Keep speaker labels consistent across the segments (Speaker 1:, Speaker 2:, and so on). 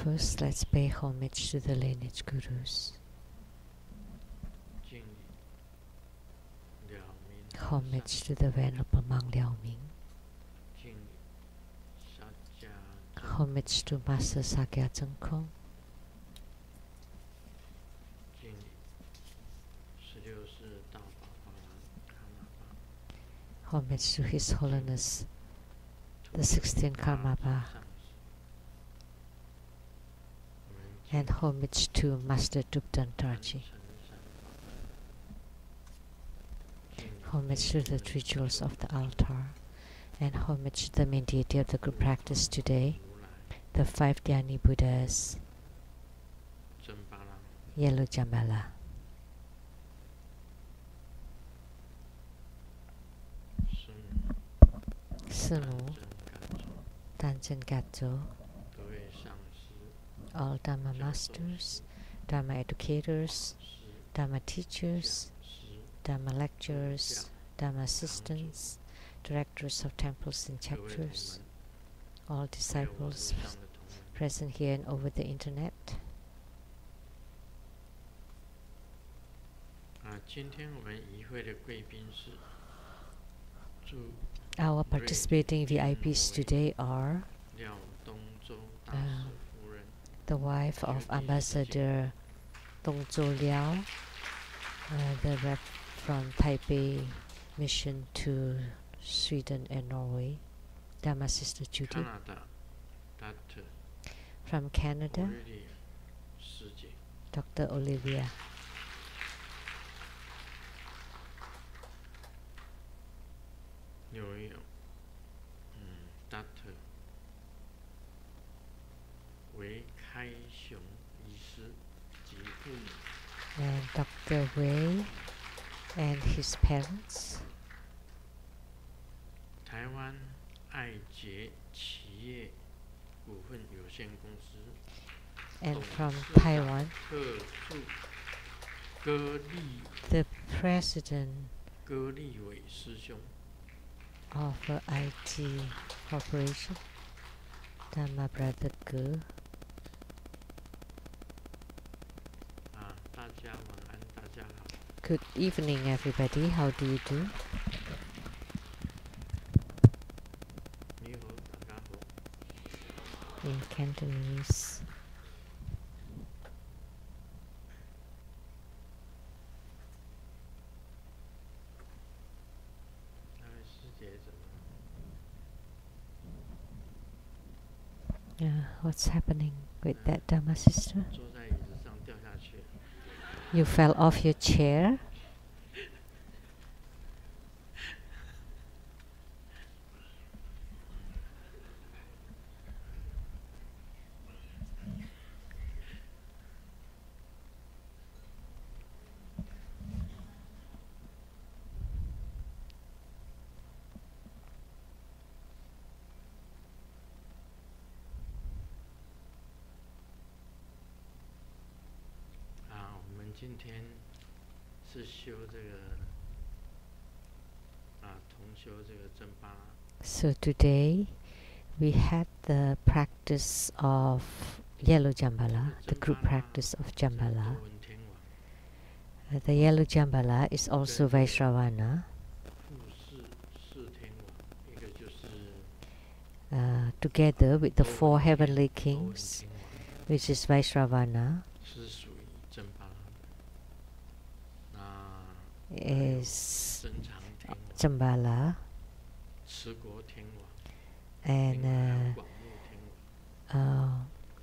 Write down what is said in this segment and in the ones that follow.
Speaker 1: First, let's pay homage to the lineage gurus. Homage to the Venerable Monk Liao Ming. Homage to Master Sakya Zhengkong. Homage to His Holiness the 16th Karmapa. And homage to Master Dupdan Tarji. Homage to the three jewels of the altar. And homage to the main deity of the group practice today, the 5 Dhyani Buddhas, Yellow Jambala. Sunu, Tanchen Gatso, all Dharma masters, Dharma educators, Dharma teachers, Dharma lecturers, Dharma assistants, directors of temples and chapters, all disciples present here and over the internet. Our participating VIPs today are the wife of Ambassador Dongzhou Liao, the rep from Taipei Mission to Sweden and Norway, Dharma Sister Judy. From Canada, Dr. Olivia.
Speaker 2: Dr.
Speaker 1: And Dr. Wei and his parents.
Speaker 2: Taiwan 爱捷企业股份有限公司
Speaker 1: And from Taiwan, the president of IT Corporation, Dharma Brother Ge. Good evening, everybody. How do you do? In Cantonese. What's happening with that Dharma sister? You fell off your chair? So today we had the practice of Yellow Jambala, the group practice of Jambala. The Yellow Jambala is also Vaishravana. Together with the 4 heavenly kings, which is Vaishravana, is Jambala, and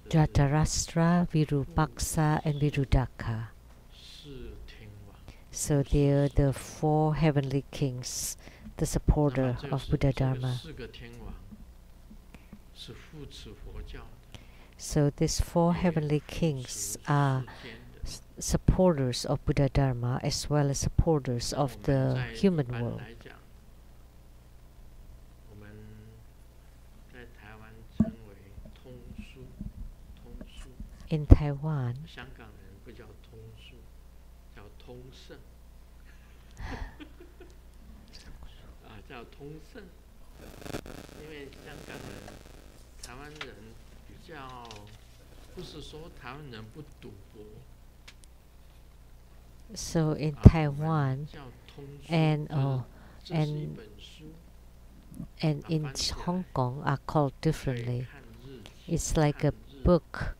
Speaker 1: Dhritarashtra, Virupaksa, and Virudaka. So they are the 4 heavenly kings, the supporter of Buddha Dharma. So these 4 heavenly kings are supporters of Buddha Dharma as well as supporters of the human world. In Taiwan,
Speaker 2: 较，不是说台湾人不赌博。
Speaker 1: So in
Speaker 2: 我们
Speaker 1: Taiwan
Speaker 2: 叫通书，
Speaker 1: and
Speaker 2: 这是一本书，
Speaker 1: and in
Speaker 2: 翻起来
Speaker 1: Hong Kong are called
Speaker 2: 可以
Speaker 1: differently.
Speaker 2: 看日期，
Speaker 1: It's like
Speaker 2: 看
Speaker 1: a
Speaker 2: 日
Speaker 1: book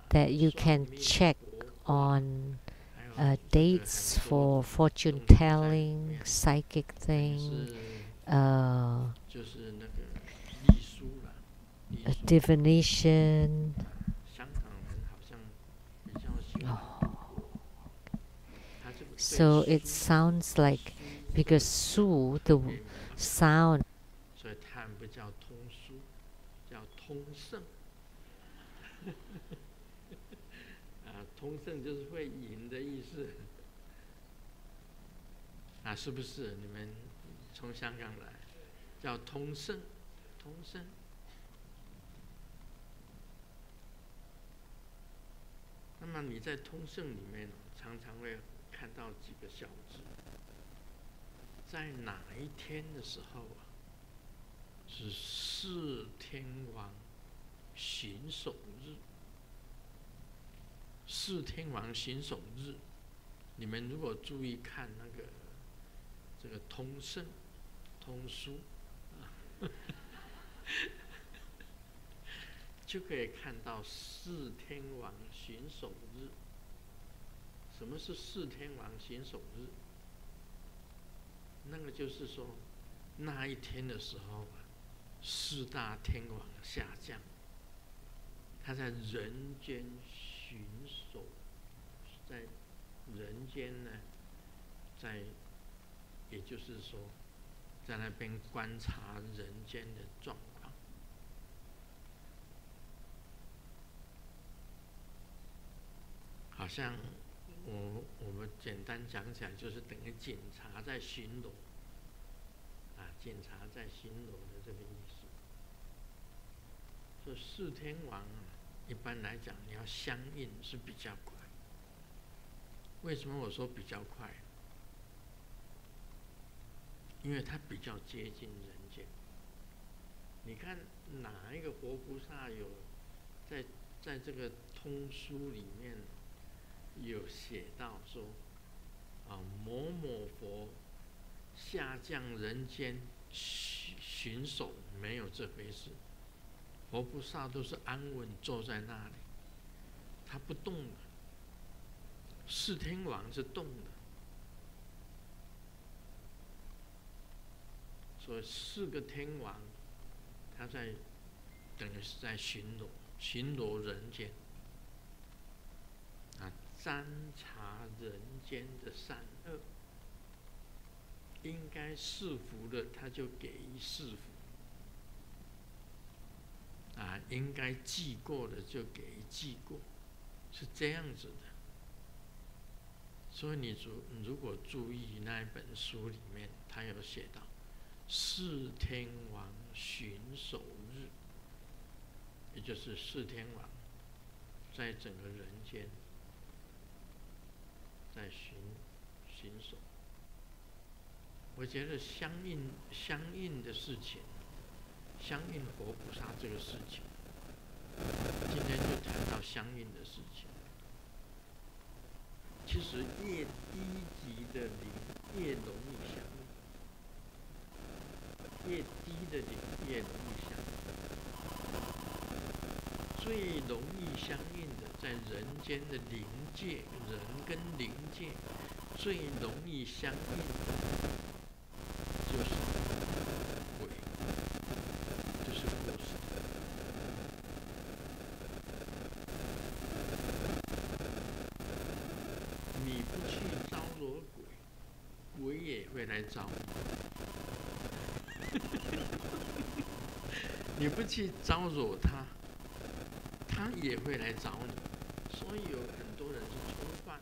Speaker 1: that you
Speaker 2: 算
Speaker 1: can
Speaker 2: 命
Speaker 1: check
Speaker 2: 卜卦，
Speaker 1: on
Speaker 2: 还有这个
Speaker 1: dates
Speaker 2: 很多
Speaker 1: for fortune
Speaker 2: 东西在里
Speaker 1: telling,
Speaker 2: 面，
Speaker 1: psychic
Speaker 2: 等于
Speaker 1: thing,
Speaker 2: 是就是那个隶书了，隶书。
Speaker 1: divination.
Speaker 2: 香港人好像比较喜欢赌博，他这个对
Speaker 1: So it
Speaker 2: 书
Speaker 1: sounds like
Speaker 2: 书
Speaker 1: because
Speaker 2: 这
Speaker 1: Su,
Speaker 2: 个特
Speaker 1: the
Speaker 2: 别敏感，
Speaker 1: sound,
Speaker 2: 所以他们不叫通书，叫通胜。通胜就是会赢的意思。是不是？你们从香港来，叫通胜，通胜。那么你在通胜里面常常会看到几个小字，在哪一天的时候是四天王行守日。四天王行守日，你们如果注意看那个这个通胜、通书就可以看到四天王行守日。什么是四天王行守日？那个就是说，那一天的时候四大天王下降，他在人间巡守，在人间呢，也就是说，在那边观察人间的状况。好像我们简单讲起来，就是等于警察在巡逻，警察在巡逻的这个意思。所以四天王一般来讲，你要相应是比较快。为什么我说比较快？因为它比较接近人间。你看哪一个活菩萨有在这个通书里面有写到说某某佛下降人间巡守，没有这回事。活菩萨都是安稳坐在那里，他不动的。四天王是动的，所以四个天王，他等于是在巡逻人间，瞻察人间的善恶，应该赐福的他就给予赐福，应该记过的就给予记过，是这样子的。所以你如果注意那一本书里面，他有写到四天王巡守日，也就是四天王在整个人间在巡守。我觉得相应的事情，相应活菩萨这个事情，今天就谈到相应的事情。其实越低级的灵越容易相应，越低的灵越容易相应。最容易相应的，在人间的灵界，人跟灵界最容易相应的，就是鬼，就是过世。你不去招惹鬼，鬼也会来找你。你不去招惹他，他也会来找你。所以有很多人是冲犯，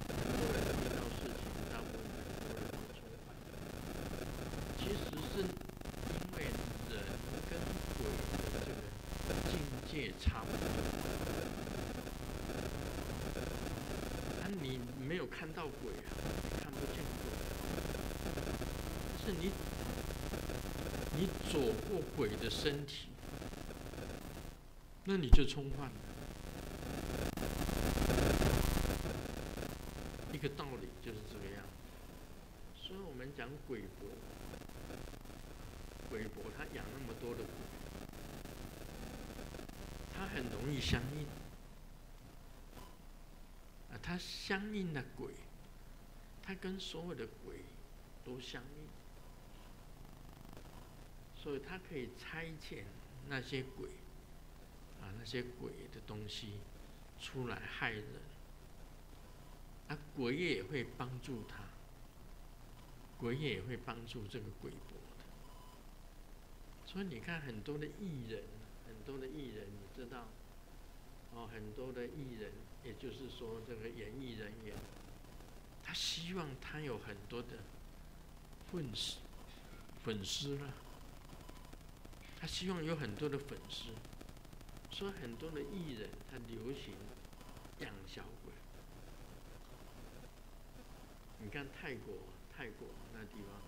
Speaker 2: 很多人遇到事情，大部分很多人是冲犯。其实是因为人跟鬼的这个境界差不多。你没有看到鬼你看不见鬼，是你走过鬼的身体，那你就冲犯了。一个道理就是这个样。所以我们讲鬼伯，鬼伯他养那么多的鬼，他很容易相应。他相应的鬼，他跟所有的鬼都相应，所以他可以差遣那些鬼，那些鬼的东西出来害人，鬼也会帮助他，鬼也会帮助这个鬼伯的。所以你看很多的艺人，你知道，很多的艺人，也就是说这个演艺人员，他希望他有很多的粉丝啦，他希望有很多的粉丝，所以很多的艺人他流行养小鬼。你看泰国那地方，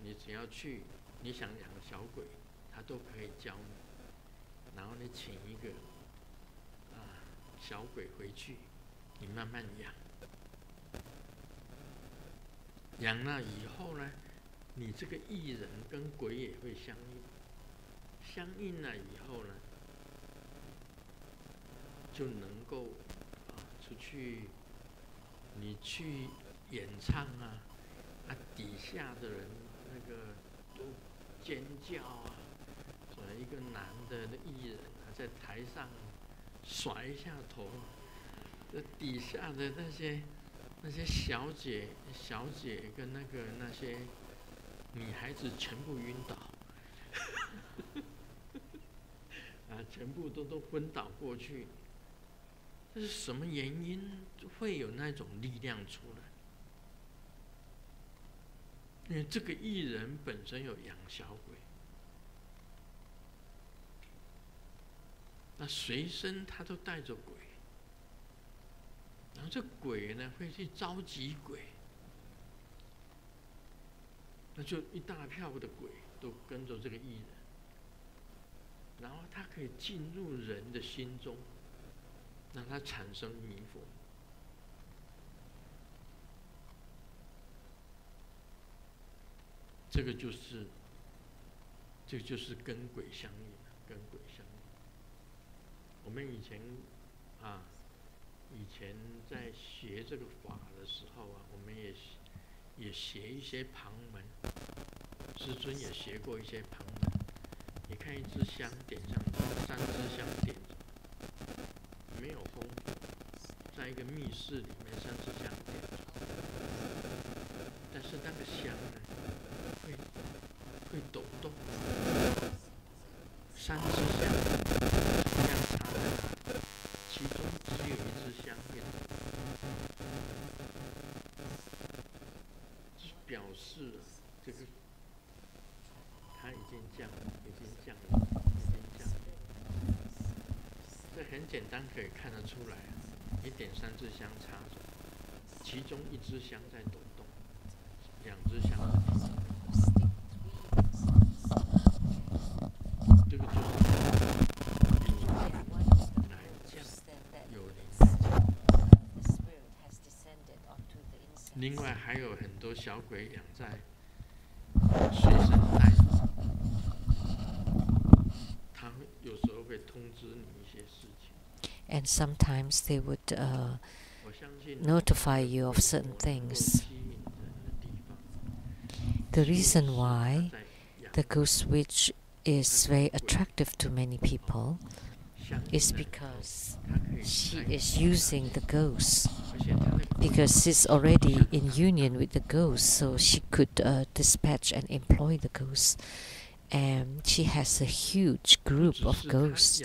Speaker 2: 你只要去，你想养小鬼，他都可以教你，然后你请一个小鬼回去，你慢慢养，养了以后呢，你这个艺人跟鬼也会相应，相应了以后呢，就能够出去，你去演唱底下的人那个都尖叫一个男的艺人在台上甩一下头，这底下的那些小姐跟那些女孩子全部晕倒，全部都昏倒过去。这是什么原因会有那种力量出来？因为这个艺人本身有养小鬼，那随身他都带着鬼，然后这鬼呢会去召集鬼，那就一大票的鬼都跟着这个艺人，然后他可以进入人的心中，让他产生迷惑。这就是跟鬼相应，跟鬼相应。我们以前在学这个法的时候我们也学一些旁门，师尊也学过一些旁门。你看一支香点上去，3支香点着，没有风，在一个密室里面3支香点着，但是那个香呢会抖动，3支香同样插在那里，其中只有1支香会抖动，表示这个它已经降了。这很简单，可以看得出来。你点3支香插着，其中1支香在抖动，2支香在抖动。这个就是有灵。另外还有很多小鬼养在随身带着，他有时候会通知你一些事情。
Speaker 1: And sometimes they would notify you of certain things. The reason why the ghost witch is very attractive to many people is because she is using the ghost, because she's already in union with the ghost, so she could dispatch and employ the ghost, and she has a huge group of ghosts.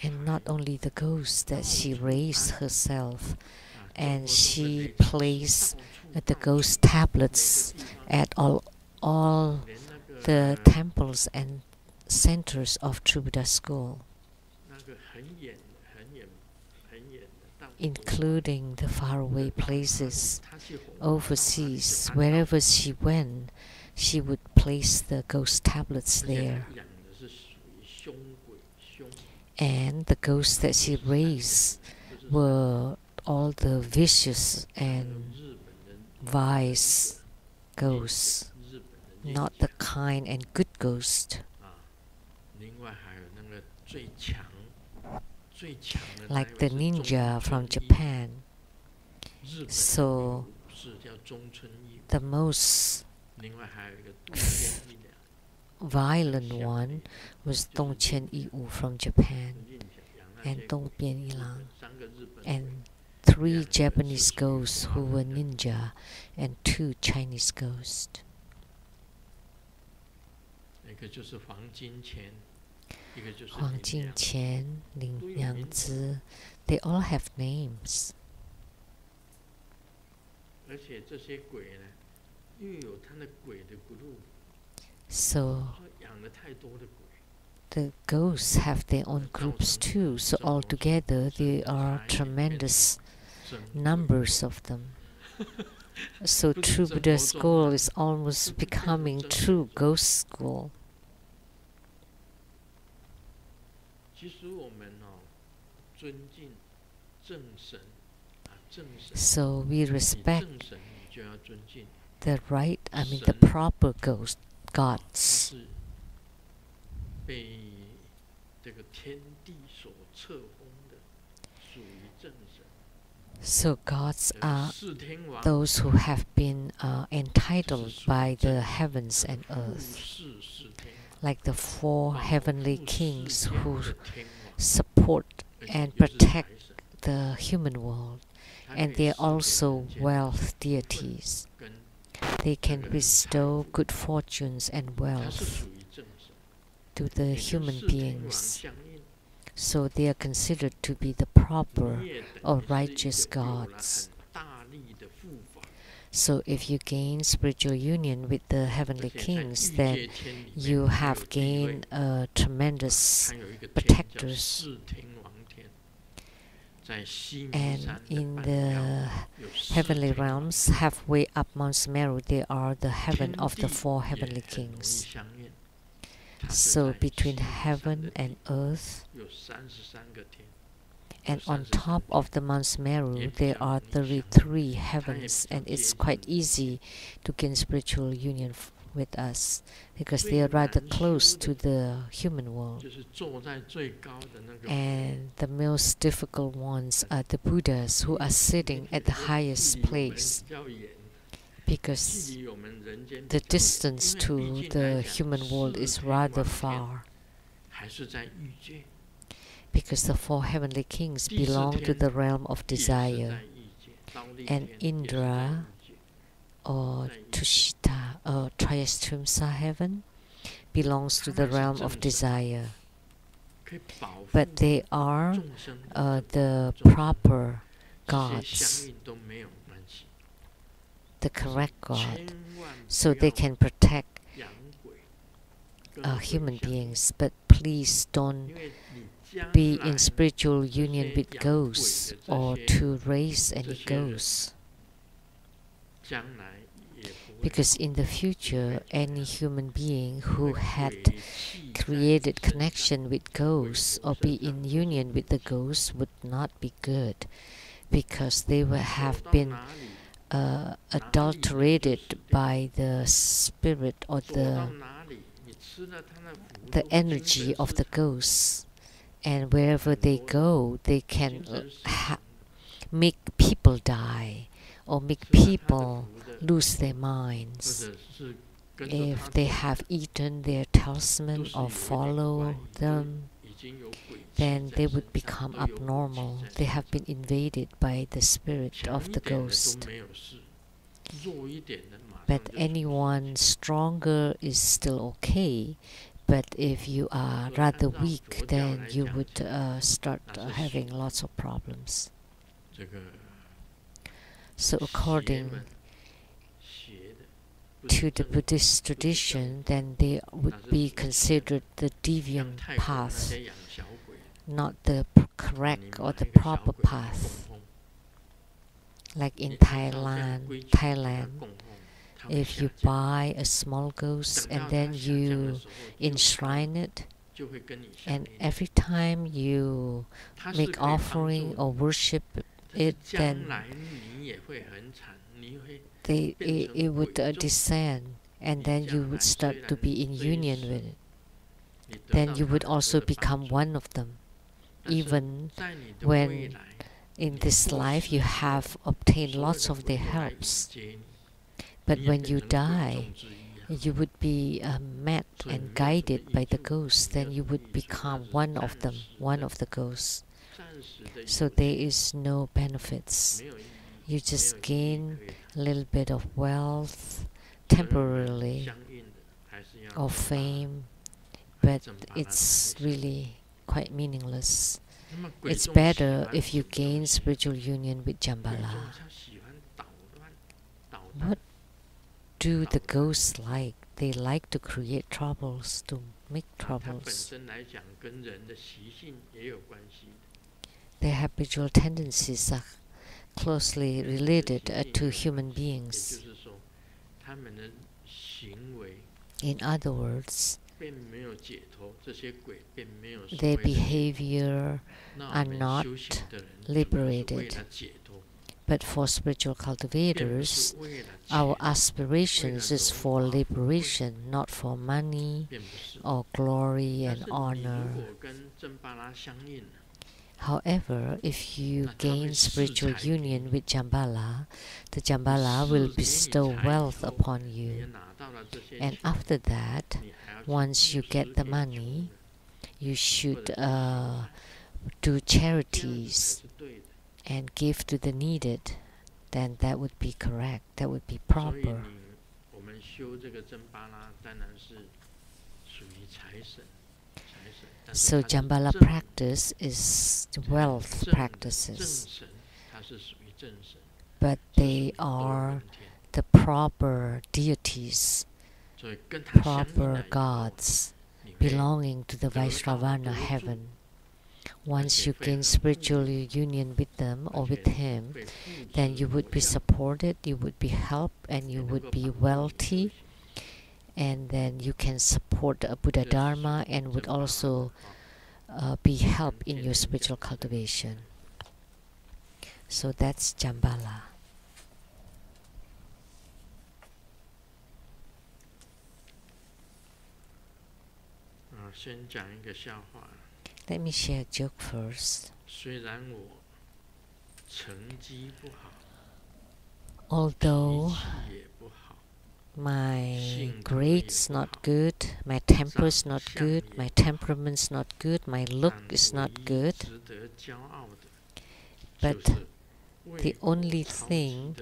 Speaker 1: And not only the ghosts that she raised herself, and she placed the ghost tablets at all the temples and centers of True Buddha School, including the faraway places overseas. Wherever she went, she would place the ghost tablets
Speaker 2: 而且
Speaker 1: there.
Speaker 2: 她养的是属于凶鬼凶，
Speaker 1: And the ghosts that she raised
Speaker 2: 就是
Speaker 1: were all the vicious
Speaker 2: 还有
Speaker 1: and
Speaker 2: 日本人
Speaker 1: wise ghosts,
Speaker 2: 日本人
Speaker 1: not the kind and good ghost,
Speaker 2: 啊，另外还有那个最强的
Speaker 1: like
Speaker 2: 那
Speaker 1: the
Speaker 2: 一位是中
Speaker 1: ninja
Speaker 2: 村
Speaker 1: from
Speaker 2: 义
Speaker 1: Japan.
Speaker 2: 日本的
Speaker 1: So
Speaker 2: 武士叫中村义，
Speaker 1: the most
Speaker 2: 另外还有一个渡边一良，
Speaker 1: violent one was Dong Chen Yi-wu from Japan
Speaker 2: 令讲养那
Speaker 1: and
Speaker 2: 些
Speaker 1: Dong Bian Yilang,
Speaker 2: 3个日本鬼
Speaker 1: and 3 Japanese ghosts who were ninja and 2 Chinese ghosts.
Speaker 2: 一个就是黄金钱，一个就是
Speaker 1: Huang
Speaker 2: 林
Speaker 1: Jing
Speaker 2: 良
Speaker 1: Qian, Ling Yang Tze, they all have names.
Speaker 2: 而且这些鬼呢，又有他的鬼的 group，
Speaker 1: So
Speaker 2: 说养了太多的鬼，
Speaker 1: the ghosts have their own groups too, so altogether there are tremendous
Speaker 2: 真
Speaker 1: numbers of them. So True Buddha School is almost becoming true ghost school.
Speaker 2: 其实我们尊敬正神啊，正神，
Speaker 1: So we
Speaker 2: 你
Speaker 1: respect
Speaker 2: 正神你就要尊敬，
Speaker 1: the the proper ghost
Speaker 2: 他
Speaker 1: gods.
Speaker 2: 是被这个天地所册封的，属于正神。
Speaker 1: So gods are
Speaker 2: 四天王
Speaker 1: those who have been entitled by the heavens and
Speaker 2: 护
Speaker 1: earth,
Speaker 2: 世四天王，
Speaker 1: like the 4 heavenly
Speaker 2: 护世
Speaker 1: kings
Speaker 2: 间
Speaker 1: who
Speaker 2: 的天王，
Speaker 1: support
Speaker 2: 而且
Speaker 1: and
Speaker 2: 又是
Speaker 1: protect
Speaker 2: 财神，
Speaker 1: the human world,
Speaker 2: 他
Speaker 1: and
Speaker 2: 可以
Speaker 1: they are
Speaker 2: 赐给人
Speaker 1: also
Speaker 2: 间
Speaker 1: wealth deities.
Speaker 2: 跟
Speaker 1: They can bestow good fortunes and
Speaker 2: 他是
Speaker 1: wealth
Speaker 2: 属于正神，
Speaker 1: to the
Speaker 2: 也跟
Speaker 1: human
Speaker 2: 四天王
Speaker 1: beings,
Speaker 2: 相应。
Speaker 1: so they are considered to be the proper
Speaker 2: 你也等
Speaker 1: or
Speaker 2: 于是一
Speaker 1: righteous
Speaker 2: 个有了
Speaker 1: gods.
Speaker 2: 很大力的护法，
Speaker 1: So if you gain spiritual union with the
Speaker 2: 而
Speaker 1: heavenly
Speaker 2: 且在
Speaker 1: kings,
Speaker 2: 欲
Speaker 1: then
Speaker 2: 界天里面
Speaker 1: you
Speaker 2: 还有
Speaker 1: have
Speaker 2: 地位
Speaker 1: gained a tremendous
Speaker 2: 还有一个天叫
Speaker 1: protectors.
Speaker 2: 四天王天，在西弥
Speaker 1: And
Speaker 2: 山的
Speaker 1: in
Speaker 2: 半
Speaker 1: the
Speaker 2: 腰有四
Speaker 1: heavenly
Speaker 2: 天王
Speaker 1: realms, halfway up Mount Sumeru, there are the heaven
Speaker 2: 天
Speaker 1: of the
Speaker 2: 地
Speaker 1: 4
Speaker 2: 也
Speaker 1: heavenly
Speaker 2: 很容易
Speaker 1: kings.
Speaker 2: 相应。它是
Speaker 1: So
Speaker 2: 在
Speaker 1: between
Speaker 2: 西弥山
Speaker 1: heaven
Speaker 2: 的
Speaker 1: and
Speaker 2: 地
Speaker 1: earth,
Speaker 2: 有33个天，
Speaker 1: and on
Speaker 2: 33
Speaker 1: top
Speaker 2: 天
Speaker 1: of the Mount Sumeru,
Speaker 2: 也比
Speaker 1: there
Speaker 2: 较
Speaker 1: are
Speaker 2: 容易相应。
Speaker 1: 33
Speaker 2: 它也
Speaker 1: heavens,
Speaker 2: 比较
Speaker 1: and
Speaker 2: 接
Speaker 1: it's
Speaker 2: 近
Speaker 1: quite
Speaker 2: 人间。
Speaker 1: easy to gain spiritual union with us, because
Speaker 2: 最
Speaker 1: they are rather
Speaker 2: 难
Speaker 1: close
Speaker 2: 修
Speaker 1: to
Speaker 2: 的
Speaker 1: the human world.
Speaker 2: 就是坐在最高的那个
Speaker 1: And the most difficult ones are the Buddhas who are sitting at the highest place,
Speaker 2: 距离我们比较远，
Speaker 1: because
Speaker 2: 距离我们人间
Speaker 1: the
Speaker 2: 比较远，
Speaker 1: distance
Speaker 2: 因
Speaker 1: to
Speaker 2: 为毕竟
Speaker 1: the
Speaker 2: 来讲
Speaker 1: human world
Speaker 2: 四
Speaker 1: is
Speaker 2: 天
Speaker 1: rather
Speaker 2: 王天
Speaker 1: far,
Speaker 2: 还是在欲界，
Speaker 1: because the 4 heavenly kings
Speaker 2: 第四
Speaker 1: belong to
Speaker 2: 天
Speaker 1: the realm of
Speaker 2: 也是在
Speaker 1: desire,
Speaker 2: 欲界，刀立
Speaker 1: and
Speaker 2: 天也是在
Speaker 1: Indra
Speaker 2: 欲界，
Speaker 1: or
Speaker 2: 在欲界。
Speaker 1: Tushita or Trayastrimsa heaven belongs to the realm of desire,
Speaker 2: 可以保护
Speaker 1: but they are
Speaker 2: 众生
Speaker 1: the
Speaker 2: 众生
Speaker 1: proper
Speaker 2: 这些
Speaker 1: gods,
Speaker 2: 相应都没有关系，
Speaker 1: the correct
Speaker 2: 千
Speaker 1: god,
Speaker 2: 万
Speaker 1: so
Speaker 2: 不
Speaker 1: they
Speaker 2: 要
Speaker 1: can protect
Speaker 2: 养鬼跟鬼
Speaker 1: human
Speaker 2: 相应，
Speaker 1: beings, but please don't
Speaker 2: 因为你将
Speaker 1: be
Speaker 2: 来
Speaker 1: in spiritual union
Speaker 2: 这些
Speaker 1: with
Speaker 2: 养鬼
Speaker 1: ghosts
Speaker 2: 的这
Speaker 1: or
Speaker 2: 些
Speaker 1: to raise
Speaker 2: 这
Speaker 1: any
Speaker 2: 些人
Speaker 1: ghosts,
Speaker 2: 将来也不会
Speaker 1: because in the future any human being
Speaker 2: 因
Speaker 1: who
Speaker 2: 为
Speaker 1: had
Speaker 2: 鬼气在
Speaker 1: created
Speaker 2: 身上
Speaker 1: connection with ghosts or be in union with the ghosts would not be good, because they will
Speaker 2: 走
Speaker 1: have
Speaker 2: 到
Speaker 1: been
Speaker 2: 哪里
Speaker 1: adulterated by the spirit or
Speaker 2: 走到
Speaker 1: the
Speaker 2: 哪里，你吃了它的福
Speaker 1: the
Speaker 2: 都精
Speaker 1: energy
Speaker 2: 神
Speaker 1: of
Speaker 2: 失
Speaker 1: the
Speaker 2: 常
Speaker 1: ghosts, and wherever they go, they can
Speaker 2: 精神失
Speaker 1: ha-
Speaker 2: 常
Speaker 1: make people die or make
Speaker 2: 吃了它的
Speaker 1: people
Speaker 2: 福的，
Speaker 1: lose their
Speaker 2: 或
Speaker 1: minds
Speaker 2: 者是跟着
Speaker 1: if
Speaker 2: 它
Speaker 1: they
Speaker 2: 走
Speaker 1: have
Speaker 2: 的，
Speaker 1: eaten their
Speaker 2: 都
Speaker 1: talisman
Speaker 2: 是
Speaker 1: or
Speaker 2: 有一点怪
Speaker 1: follow
Speaker 2: 异，都
Speaker 1: them.
Speaker 2: 已经有鬼气
Speaker 1: Then
Speaker 2: 在
Speaker 1: they
Speaker 2: 身
Speaker 1: would
Speaker 2: 上，
Speaker 1: become
Speaker 2: 都有鬼气
Speaker 1: abnormal.
Speaker 2: 在
Speaker 1: They
Speaker 2: 身
Speaker 1: have
Speaker 2: 上。
Speaker 1: been invaded by the spirit
Speaker 2: 强
Speaker 1: of
Speaker 2: 一
Speaker 1: the
Speaker 2: 点的
Speaker 1: ghost.
Speaker 2: 都没有事，弱一点的马
Speaker 1: But
Speaker 2: 上就出事。
Speaker 1: anyone stronger is still okay. But if you are
Speaker 2: 如果按
Speaker 1: rather
Speaker 2: 照
Speaker 1: weak,
Speaker 2: 佛教
Speaker 1: then
Speaker 2: 来
Speaker 1: you
Speaker 2: 讲
Speaker 1: would
Speaker 2: 起来，
Speaker 1: start
Speaker 2: 那是
Speaker 1: having
Speaker 2: 属
Speaker 1: lots of problems.
Speaker 2: 这个
Speaker 1: So
Speaker 2: 邪
Speaker 1: according
Speaker 2: 门邪的，不
Speaker 1: to
Speaker 2: 是
Speaker 1: the
Speaker 2: 正
Speaker 1: Buddhist
Speaker 2: 不是正
Speaker 1: tradition, then they would
Speaker 2: 那是
Speaker 1: be
Speaker 2: 属于邪的。
Speaker 1: considered the
Speaker 2: 像
Speaker 1: deviant
Speaker 2: 泰国那
Speaker 1: path,
Speaker 2: 些养小鬼，
Speaker 1: not the
Speaker 2: 你
Speaker 1: correct or
Speaker 2: 买
Speaker 1: the
Speaker 2: 一个小
Speaker 1: proper
Speaker 2: 鬼来
Speaker 1: path.
Speaker 2: 供奉，
Speaker 1: Like
Speaker 2: 你
Speaker 1: in
Speaker 2: 按照这样
Speaker 1: Thailand,
Speaker 2: 规矩给他
Speaker 1: Thailand,
Speaker 2: 供奉，他
Speaker 1: If you buy a small ghost and then you enshrine it, and every time you make offering or worship it, then it would descend, and then you would start to be in union with it. Then you would also become one of them. Even when in this life you have obtained lots of their helps, but when you die, you would be met and guided by the ghosts. Then you would become one of them, one of the ghosts. So there is no benefits. You just gain a little bit of wealth temporarily, or fame, but it's really quite meaningless. It's better if you gain spiritual union with Jambala. What do the ghosts like? They like to create troubles, to make troubles. Their habitual tendencies are closely related to human beings. In other words, their behavior are not liberated. But for spiritual cultivators, our aspirations is for liberation, not for money or glory and honor. However, if you gain spiritual union with Jambala, the Jambala will bestow wealth upon you. And after that, once you get the money, you should do charities and give to the needed. Then that would be correct, that would be proper. So Jambala practice is wealth practices, but they are the proper deities, proper gods belonging to the Vaisravana heaven. Once you gain spiritual union with them or with him, then you would be supported, you would be helped, and you would be wealthy, and then you can support Buddha Dharma and would also be helped in your spiritual cultivation. So that's Jambala. Let me share a joke first. Although my grade's not good, my temper's not good, my temperament's not good, my look is not good, but the only thing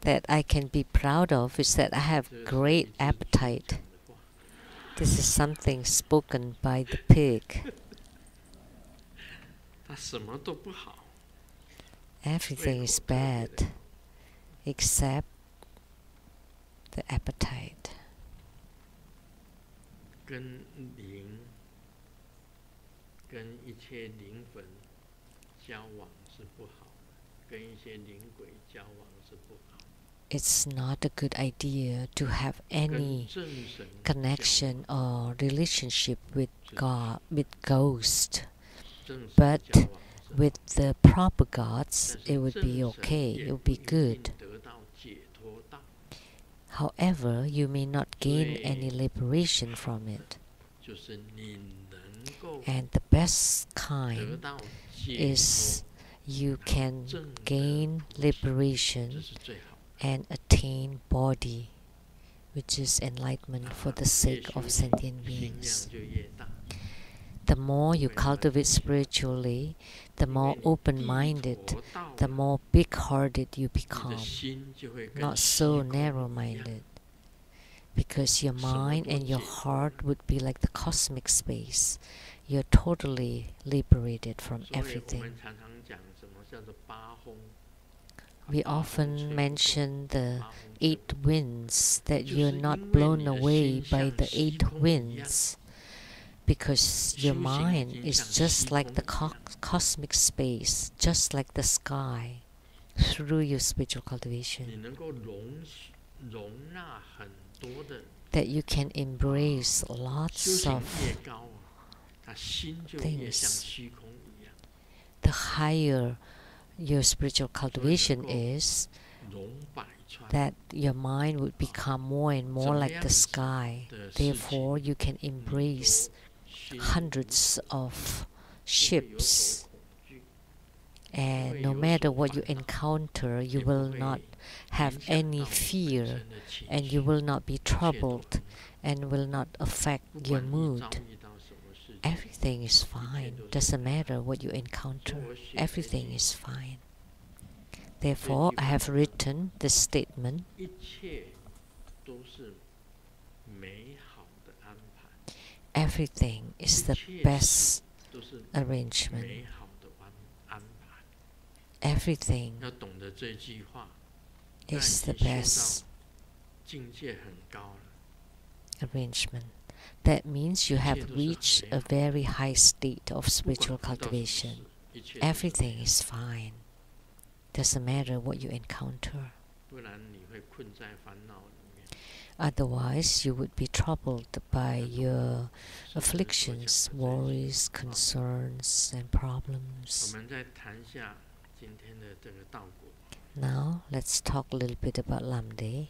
Speaker 1: that I can be proud of is that I have great appetite. This is something spoken by the pig. Everything is bad except the appetite. It's not a good idea to have any connection or relationship with God, with ghosts. But with the proper gods, it would be okay, it would be good. However, you may not gain any liberation from it. And the best kind is you can gain liberation and attain body, which is enlightenment for the sake of sentient beings. The more you cultivate spiritually, the more open-minded, the more big-hearted you become, not so narrow-minded, because your mind and your heart would be like the cosmic space. You're totally liberated from everything. We often mention the 8 winds, that you're not blown away by the 8 winds, because your mind is just like the cosmic space, just like the sky. through your spiritual
Speaker 2: 你
Speaker 1: cultivation,
Speaker 2: 能够容纳很多的
Speaker 1: that you can embrace
Speaker 2: 修
Speaker 1: lots
Speaker 2: 行
Speaker 1: of
Speaker 2: 越高啊，他心就越像
Speaker 1: things.
Speaker 2: 虚空一样，
Speaker 1: The higher your spiritual
Speaker 2: 所以
Speaker 1: cultivation
Speaker 2: 能够
Speaker 1: is,
Speaker 2: 容百川。
Speaker 1: that your mind would become more and more
Speaker 2: 怎么
Speaker 1: like
Speaker 2: 样
Speaker 1: the
Speaker 2: 子
Speaker 1: sky.
Speaker 2: 的事情
Speaker 1: Therefore, you can
Speaker 2: 你
Speaker 1: embrace
Speaker 2: 都心无
Speaker 1: hundreds
Speaker 2: 所
Speaker 1: of
Speaker 2: 不会有
Speaker 1: ships,
Speaker 2: 所恐惧，
Speaker 1: and
Speaker 2: 会
Speaker 1: no
Speaker 2: 有
Speaker 1: matter
Speaker 2: 所
Speaker 1: what you
Speaker 2: 烦恼，
Speaker 1: encounter,
Speaker 2: 也
Speaker 1: you
Speaker 2: 不
Speaker 1: will
Speaker 2: 会
Speaker 1: not
Speaker 2: 影
Speaker 1: have
Speaker 2: 响
Speaker 1: any
Speaker 2: 到你本
Speaker 1: fear,
Speaker 2: 身的情
Speaker 1: and you
Speaker 2: 绪，
Speaker 1: will not be
Speaker 2: 一切都
Speaker 1: troubled,
Speaker 2: 很好。
Speaker 1: and will not affect
Speaker 2: 不
Speaker 1: your
Speaker 2: 管你
Speaker 1: mood.
Speaker 2: 遭遇到什么事情，
Speaker 1: Everything is fine.
Speaker 2: 都是
Speaker 1: Doesn't matter what you
Speaker 2: 所以
Speaker 1: encounter.
Speaker 2: 我写这
Speaker 1: Everything
Speaker 2: 句
Speaker 1: is fine. Therefore, I have written this statement.
Speaker 2: 一切都是美好的安排，
Speaker 1: Everything is the
Speaker 2: 一切
Speaker 1: best
Speaker 2: 都是
Speaker 1: arrangement.
Speaker 2: 美好的安排。
Speaker 1: Everything
Speaker 2: 要懂得这句话，那已
Speaker 1: is the
Speaker 2: 经修
Speaker 1: best
Speaker 2: 到境界很高了。
Speaker 1: arrangement. That means you
Speaker 2: 一切
Speaker 1: have
Speaker 2: 都是
Speaker 1: reached
Speaker 2: 美
Speaker 1: a
Speaker 2: 好，
Speaker 1: very high state of
Speaker 2: 不
Speaker 1: spiritual
Speaker 2: 管遇到什么
Speaker 1: cultivation.
Speaker 2: 事，一切都是美
Speaker 1: Everything
Speaker 2: 好，
Speaker 1: is fine. Doesn't matter what you encounter.
Speaker 2: 不然你会困在烦恼里面。
Speaker 1: Otherwise, you would be troubled by
Speaker 2: 要懂得
Speaker 1: your
Speaker 2: 师父所讲
Speaker 1: afflictions,
Speaker 2: 的这句
Speaker 1: worries,
Speaker 2: 话。
Speaker 1: concerns, and
Speaker 2: 我
Speaker 1: problems.
Speaker 2: 们再谈一下今天的这个道果。
Speaker 1: Now, let's talk a little bit about Lamdre.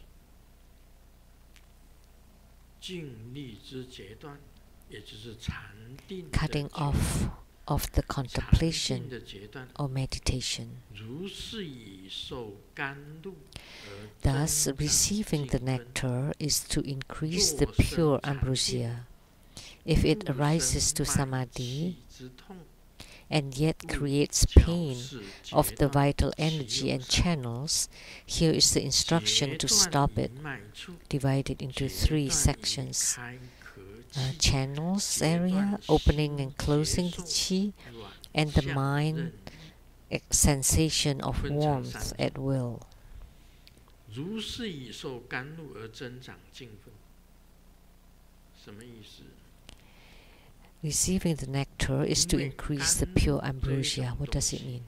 Speaker 2: 静力之截断，也就是禅定的
Speaker 1: Cutting
Speaker 2: 截断
Speaker 1: off of the
Speaker 2: 禅定
Speaker 1: contemplation
Speaker 2: 的截断，
Speaker 1: or meditation.
Speaker 2: 如是以受甘露而
Speaker 1: Thus,
Speaker 2: 增长
Speaker 1: receiving the
Speaker 2: 精分，
Speaker 1: nectar is to increase the
Speaker 2: 若
Speaker 1: pure
Speaker 2: 生禅定，
Speaker 1: ambrosia. If it
Speaker 2: 不
Speaker 1: arises to
Speaker 2: 生脉
Speaker 1: samadhi
Speaker 2: 气之痛，
Speaker 1: and yet
Speaker 2: 故
Speaker 1: creates
Speaker 2: 矫
Speaker 1: pain
Speaker 2: 饰
Speaker 1: of
Speaker 2: 截
Speaker 1: the
Speaker 2: 断
Speaker 1: vital
Speaker 2: 其
Speaker 1: energy
Speaker 2: 有
Speaker 1: and
Speaker 2: 三，
Speaker 1: channels, here is the
Speaker 2: 截
Speaker 1: instruction to
Speaker 2: 断
Speaker 1: stop
Speaker 2: 一
Speaker 1: it,
Speaker 2: 脉处，
Speaker 1: divided into
Speaker 2: 截
Speaker 1: three
Speaker 2: 断一
Speaker 1: sections.
Speaker 2: 开壳气，
Speaker 1: Channels
Speaker 2: 截
Speaker 1: area,
Speaker 2: 断
Speaker 1: opening
Speaker 2: 心
Speaker 1: and closing
Speaker 2: 接
Speaker 1: the
Speaker 2: 受
Speaker 1: chi,
Speaker 2: 软
Speaker 1: and the
Speaker 2: 相
Speaker 1: mind
Speaker 2: 任意，
Speaker 1: sensation of
Speaker 2: 分成
Speaker 1: warmth
Speaker 2: 三种。
Speaker 1: at will.
Speaker 2: 如是以受甘露而增长净分，什么意思？
Speaker 1: Receiving the nectar is to
Speaker 2: 因为
Speaker 1: increase the
Speaker 2: 甘
Speaker 1: pure
Speaker 2: 露这一
Speaker 1: ambrosia.
Speaker 2: 种
Speaker 1: What
Speaker 2: 东
Speaker 1: does it
Speaker 2: 西，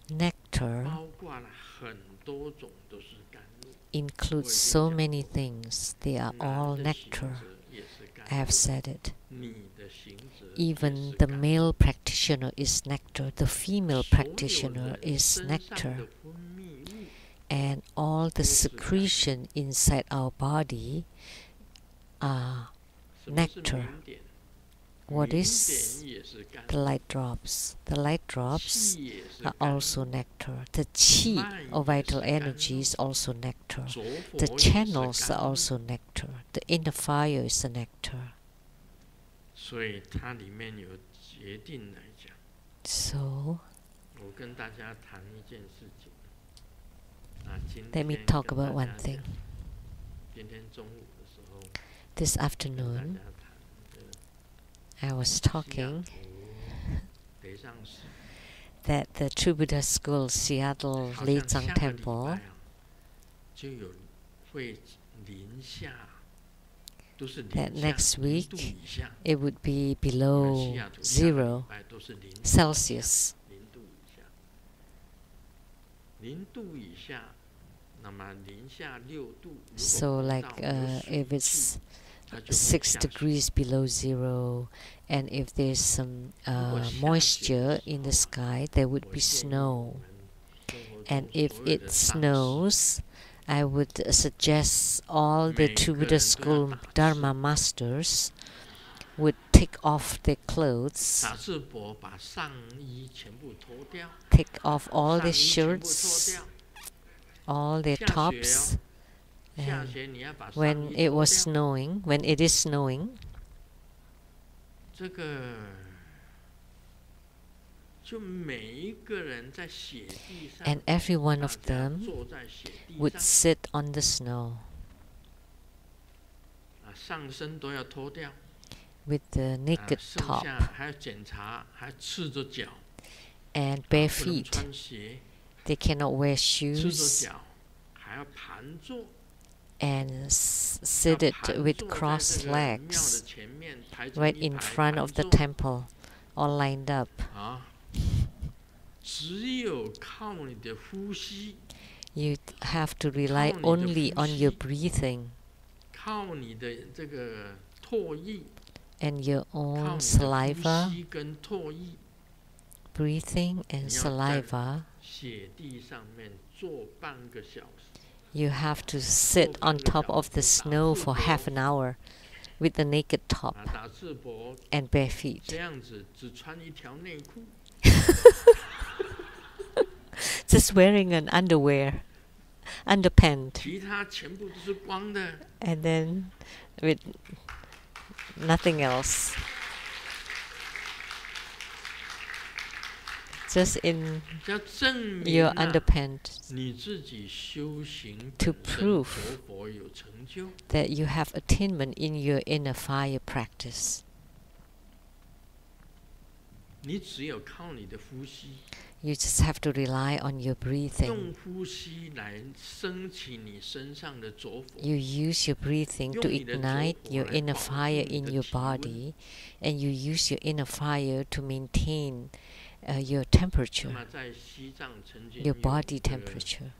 Speaker 1: mean? Nectar
Speaker 2: 包括了很多种都是甘露，
Speaker 1: includes
Speaker 2: 我已经
Speaker 1: so
Speaker 2: 讲
Speaker 1: many
Speaker 2: 过，
Speaker 1: things. They are
Speaker 2: 男
Speaker 1: all
Speaker 2: 的行
Speaker 1: nectar.
Speaker 2: 者也是甘
Speaker 1: I have
Speaker 2: 露，
Speaker 1: said it.
Speaker 2: 女的行者也
Speaker 1: Even
Speaker 2: 是
Speaker 1: the
Speaker 2: 甘
Speaker 1: male
Speaker 2: 露，
Speaker 1: practitioner is nectar. The female
Speaker 2: 所有
Speaker 1: practitioner
Speaker 2: 人
Speaker 1: is
Speaker 2: 身上
Speaker 1: nectar.
Speaker 2: 的分泌物
Speaker 1: And all the
Speaker 2: 都是甘露。
Speaker 1: secretion inside our body are
Speaker 2: 什么是
Speaker 1: nectar.
Speaker 2: 明点？
Speaker 1: What
Speaker 2: 明
Speaker 1: is
Speaker 2: 点也是甘
Speaker 1: the
Speaker 2: 露，
Speaker 1: light drops? The light drops
Speaker 2: 气也是
Speaker 1: are
Speaker 2: 甘露，
Speaker 1: also nectar. The chi
Speaker 2: 脉
Speaker 1: or
Speaker 2: 也
Speaker 1: vital
Speaker 2: 是甘
Speaker 1: energy
Speaker 2: 露，
Speaker 1: is also nectar.
Speaker 2: 浊
Speaker 1: The
Speaker 2: 佛也是
Speaker 1: channels are
Speaker 2: 甘露。
Speaker 1: also nectar. The inner fire is the nectar.
Speaker 2: 所以它里面有决定来讲，
Speaker 1: So,
Speaker 2: 我跟大家谈一件事情。今
Speaker 1: let me
Speaker 2: 天
Speaker 1: talk
Speaker 2: 跟
Speaker 1: about
Speaker 2: 大
Speaker 1: one
Speaker 2: 家
Speaker 1: thing.
Speaker 2: 讲，今天中午的时候
Speaker 1: This
Speaker 2: 跟大
Speaker 1: afternoon,
Speaker 2: 家谈的
Speaker 1: I was
Speaker 2: 西雅
Speaker 1: talking
Speaker 2: 图雷藏寺，
Speaker 1: that the True Buddha School Seattle
Speaker 2: 好
Speaker 1: Lei
Speaker 2: 像
Speaker 1: Zhang
Speaker 2: 下个礼
Speaker 1: Temple
Speaker 2: 拜就有会零下，都是
Speaker 1: that
Speaker 2: 零下
Speaker 1: next
Speaker 2: 0
Speaker 1: week
Speaker 2: 度以下。
Speaker 1: it would be
Speaker 2: 西
Speaker 1: below
Speaker 2: 雅图下个礼
Speaker 1: 0
Speaker 2: 拜都是0度以下
Speaker 1: Celsius.
Speaker 2: 0度以下，0度以下，那么零下6度，
Speaker 1: So
Speaker 2: 如果
Speaker 1: like
Speaker 2: 碰到有
Speaker 1: if
Speaker 2: 水
Speaker 1: it's
Speaker 2: 汽，它就会
Speaker 1: 6
Speaker 2: 下雪。
Speaker 1: degrees below 0, and if there's some
Speaker 2: 如果下雪的
Speaker 1: moisture
Speaker 2: 时
Speaker 1: in the
Speaker 2: 候啊，
Speaker 1: sky, there would
Speaker 2: 我
Speaker 1: be
Speaker 2: 建议
Speaker 1: snow.
Speaker 2: 我们生活
Speaker 1: And
Speaker 2: 中
Speaker 1: if
Speaker 2: 所有
Speaker 1: it
Speaker 2: 的上师，
Speaker 1: snows, I would suggest all the
Speaker 2: 每
Speaker 1: True
Speaker 2: 个
Speaker 1: Buddha
Speaker 2: 人都要
Speaker 1: School
Speaker 2: 打
Speaker 1: Dharma
Speaker 2: 赤
Speaker 1: masters would take off their clothes,
Speaker 2: 打赤膊，把上衣全部脱掉，
Speaker 1: take off all
Speaker 2: 上
Speaker 1: their
Speaker 2: 衣全部脱
Speaker 1: shirts,
Speaker 2: 掉。
Speaker 1: all their
Speaker 2: 下雪
Speaker 1: tops.
Speaker 2: 哦，下
Speaker 1: And
Speaker 2: 雪你要把上
Speaker 1: when
Speaker 2: 衣
Speaker 1: it
Speaker 2: 脱
Speaker 1: was
Speaker 2: 掉。
Speaker 1: snowing, when it is snowing,
Speaker 2: 这个就每一个人在雪地上，
Speaker 1: and every one
Speaker 2: 大
Speaker 1: of
Speaker 2: 家
Speaker 1: them
Speaker 2: 坐在雪地
Speaker 1: would
Speaker 2: 上，
Speaker 1: sit on the snow
Speaker 2: 上身都要脱掉，
Speaker 1: with the naked
Speaker 2: 剩
Speaker 1: top
Speaker 2: 下还要检查，还赤着脚，
Speaker 1: and
Speaker 2: 不
Speaker 1: bare
Speaker 2: 能
Speaker 1: feet.
Speaker 2: 穿鞋，
Speaker 1: They cannot wear
Speaker 2: 赤着
Speaker 1: shoes
Speaker 2: 脚，还要盘坐，
Speaker 1: and
Speaker 2: 要
Speaker 1: seated
Speaker 2: 盘
Speaker 1: with
Speaker 2: 坐在
Speaker 1: crossed
Speaker 2: 这个庙的
Speaker 1: legs
Speaker 2: 前面，排成
Speaker 1: right
Speaker 2: 一
Speaker 1: in
Speaker 2: 排
Speaker 1: front
Speaker 2: 盘
Speaker 1: of the
Speaker 2: 坐
Speaker 1: temple, all lined up.
Speaker 2: 啊。
Speaker 1: You have to rely only on your breathing and your own saliva, breathing and saliva. You have to sit on top of the snow for half an hour with the naked top and bare feet. Just wearing an underpant. And then with nothing else. Just in your underpants to prove that you have attainment in your inner fire practice. You just have to rely on your breathing. You use your breathing to ignite your inner fire in your body, and you use your inner fire to maintain your temperature, your body temperature.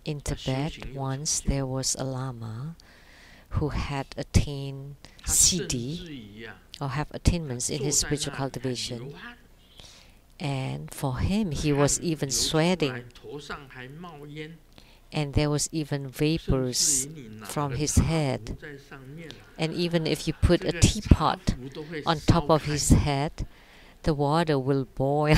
Speaker 1: In Tibet, once there was a Lama who had attained Siddhi, or have attainments in his spiritual cultivation. And for him, he was even sweating. And there was even vapors from his head. And even if you put a teapot on top of his head, the water will boil.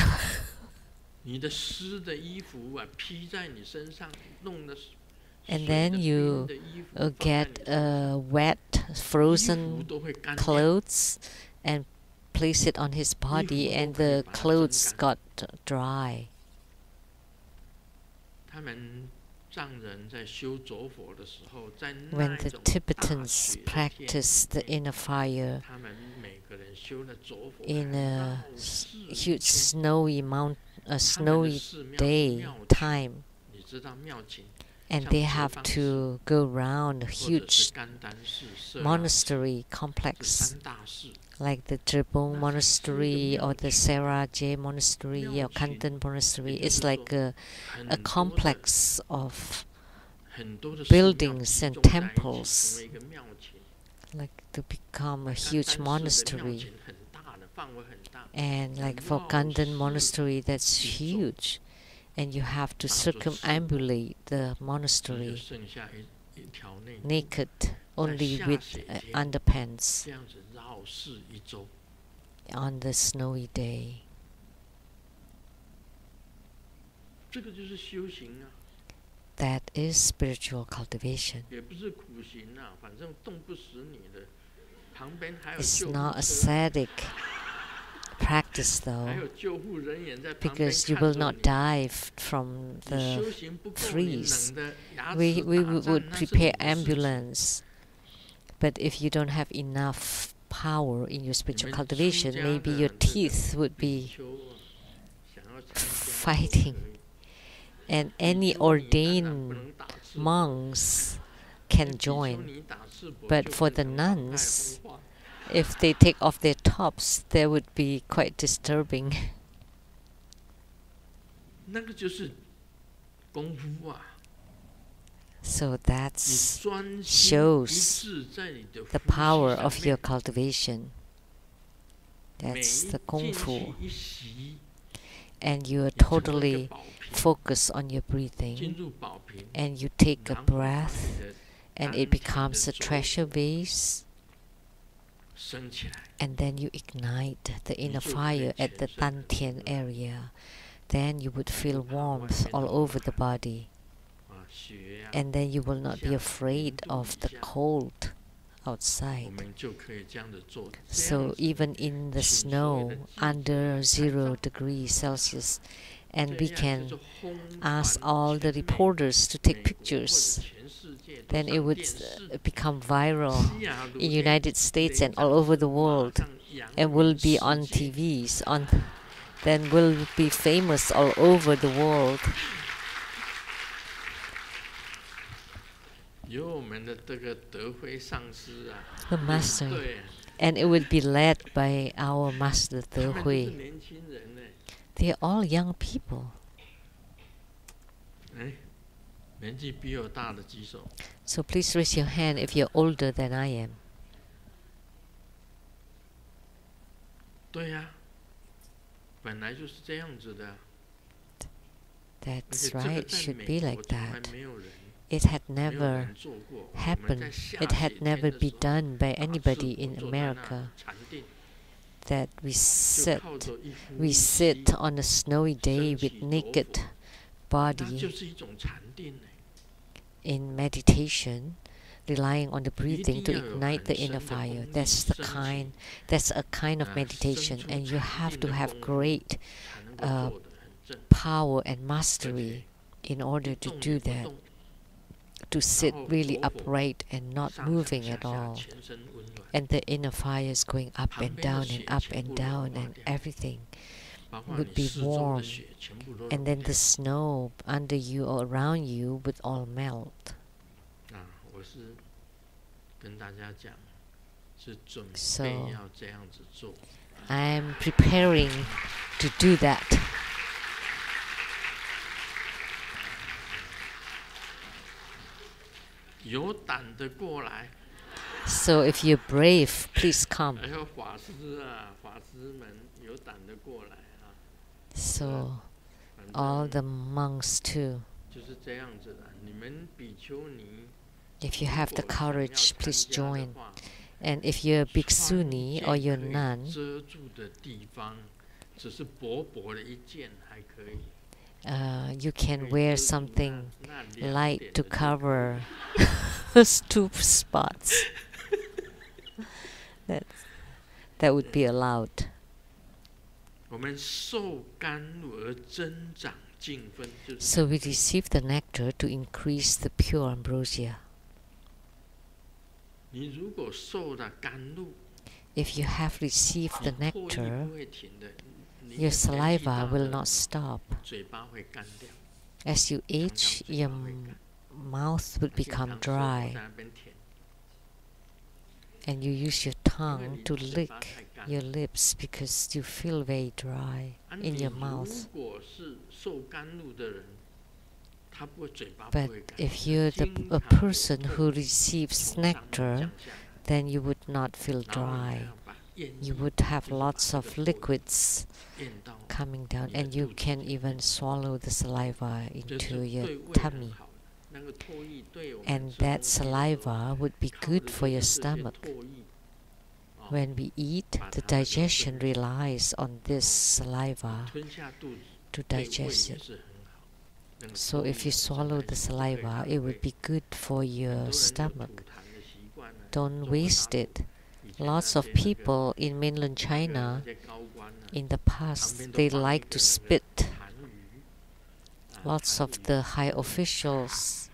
Speaker 1: And then you get wet, frozen clothes and place it on his body, and the clothes got dry. When the Tibetans practice the inner fire in a huge snowy day time, and they have to go around a huge monastery complex, like the Drepung Monastery or the Seraje Monastery or Kanten Monastery. It's like a complex of buildings and temples, like to become a huge monastery. And like for Kanten Monastery, that's huge. And you have to circumambulate the monastery naked, only with underpants on the snowy day. That is spiritual cultivation. It's not ascetic practice though, because you will not die from the freeze. We would prepare ambulance, but if you don't have enough power in your spiritual cultivation, maybe your teeth would be fighting. And any ordained monks can join, but for the nuns, if they take off their tops, that would be quite disturbing. So that shows the power of your cultivation. That's the Kung Fu. And you are totally focused on your breathing. And you take a breath, and it becomes a treasure vase. And then you ignite the inner fire at the Dantian area. Then you would feel warmth all over the body. And then you will not be afraid of the cold outside. So even in the snow under 0 degrees Celsius, and we can ask all the reporters to take pictures, then it would become viral in United States and all over the world, and will be on TVs, then will be famous all over the world. The master, and it would be led by our master De Hui. They're all young people.
Speaker 2: 哎，年纪比我大的举手。
Speaker 1: So please raise your hand if you're older than I am.
Speaker 2: 对呀，本来就是这样子的。
Speaker 1: That's right, it should be like that.
Speaker 2: 没有人
Speaker 1: It had never happened, it had never been done by anybody in America that we sit on a snowy day with naked body in meditation, relying on the breathing to ignite the inner fire. That's a kind of meditation, and you have to have great power and mastery in order to do that, to sit really upright and not moving at all. And the inner fire is going up and down and up and down, and everything would be warm. And then the snow under you or around you would all melt. So I'm preparing to do that. So if you're brave, please come. So all the monks too. If you have the courage, please join. And if you're a bhikshuni or you're a nun, you can wear something light to cover those two spots. That would be allowed. So we receive the nectar to increase the pure ambrosia. If you have received the nectar, your saliva will not stop. As you age, your mouth will become dry, and you use your tongue to lick your lips because you feel very dry in your mouth. But if you're a person who receives nectar, then you would not feel dry. You would have lots of liquids coming down, and you can even swallow the saliva into your tummy. And that saliva would be good for your stomach. When we eat, the digestion relies on this saliva to digest it. So if you swallow the saliva, it would be good for your stomach. Don't waste it. Lots of people in mainland China, in the past, they like to spit. Lots of the high officials,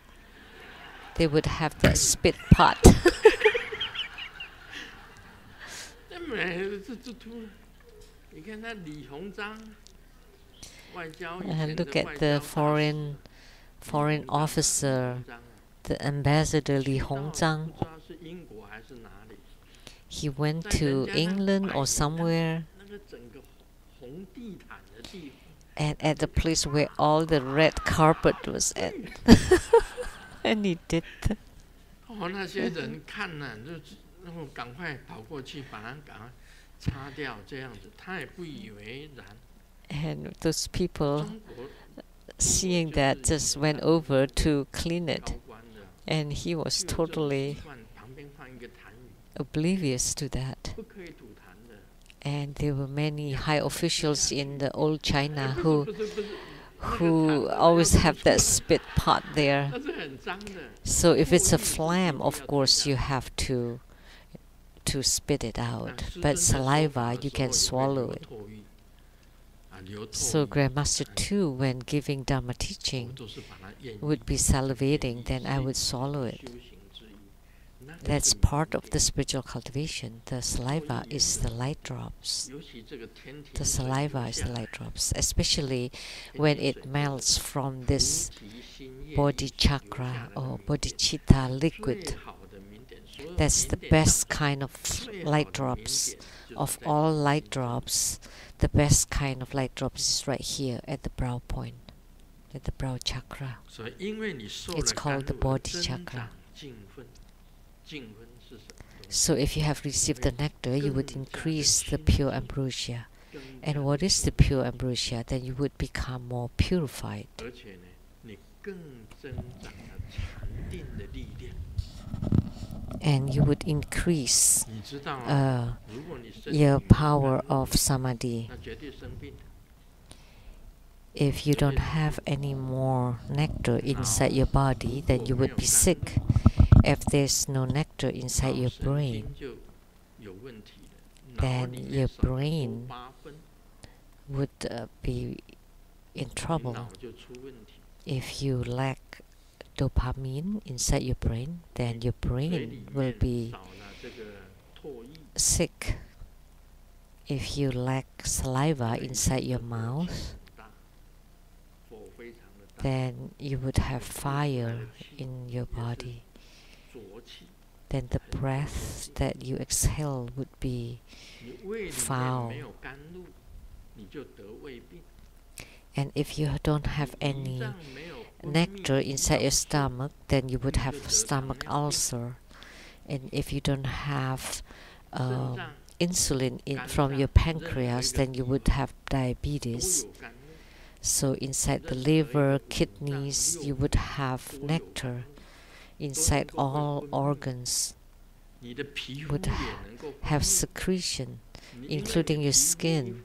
Speaker 1: they would have that spit pot. And look at the foreign officer, the ambassador Li Hongzhang. He went to England or somewhere, and at the place where all the red carpet was at, and he did that. And those people, seeing that, just went over to clean it, and he was totally oblivious to that. And there were many high officials in the old China who always have that spit pot there. So if it's a phlegm, of course you have to spit it out. But saliva, you can swallow it. So Grandmaster too, when giving Dharma teaching, would be salivating, then I would swallow it. That's part of the spiritual cultivation. The saliva is the light drops. The saliva is the light drops, especially when it melts from this body chakra or bodhicitta liquid. That's the best kind of light drops of all light drops, the best kind of light drops is right here at the brow point, at the brow chakra. It's called the body chakra. So if you have received the nectar, you would increase the pure ambrosia. And what is the pure ambrosia? Then you would become more purified. And you would increase your power of samadhi. If you don't have any more nectar inside your body, then you would be sick. If there's no nectar inside your brain, then your brain would be in trouble. If you lack dopamine inside your brain, then your brain will be sick. If you lack saliva inside your mouth, then you would have fire in your body. Then the breath that you exhale would be foul. And if you don't have any nectar inside your stomach, then you would have stomach ulcer. And if you don't have insulin from your pancreas, then you would have diabetes. So inside the liver, kidneys, you would have nectar. Inside all organs would have secretion, including your skin.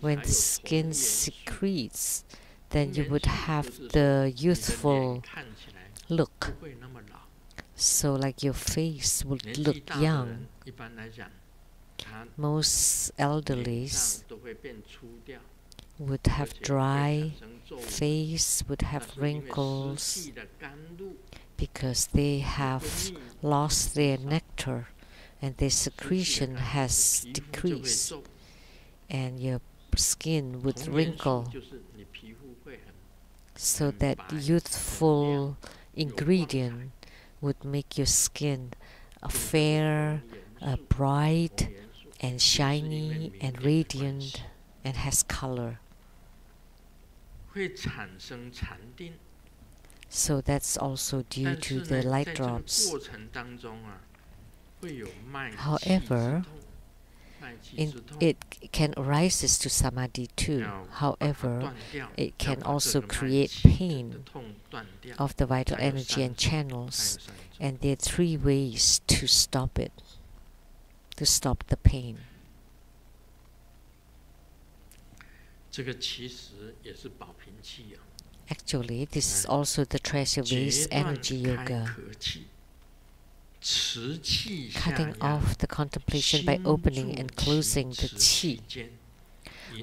Speaker 1: When the skin secretes, then you would have the youthful look. So like your face would look young. Most elderlies would have dry face, would have wrinkles, because they have lost their nectar and their secretion has decreased, and your skin would wrinkle. So that youthful ingredient would make your skin fair, bright, and shiny, and radiant, and has color. So that's also due to the light drops. However, it can arise to samadhi too. However, it can also create pain of the vital energy and channels. And there are 3 ways to stop it, to stop the pain. Actually, this is also the treasure-based energy yoga. Cutting off the contemplation by opening and closing the qi.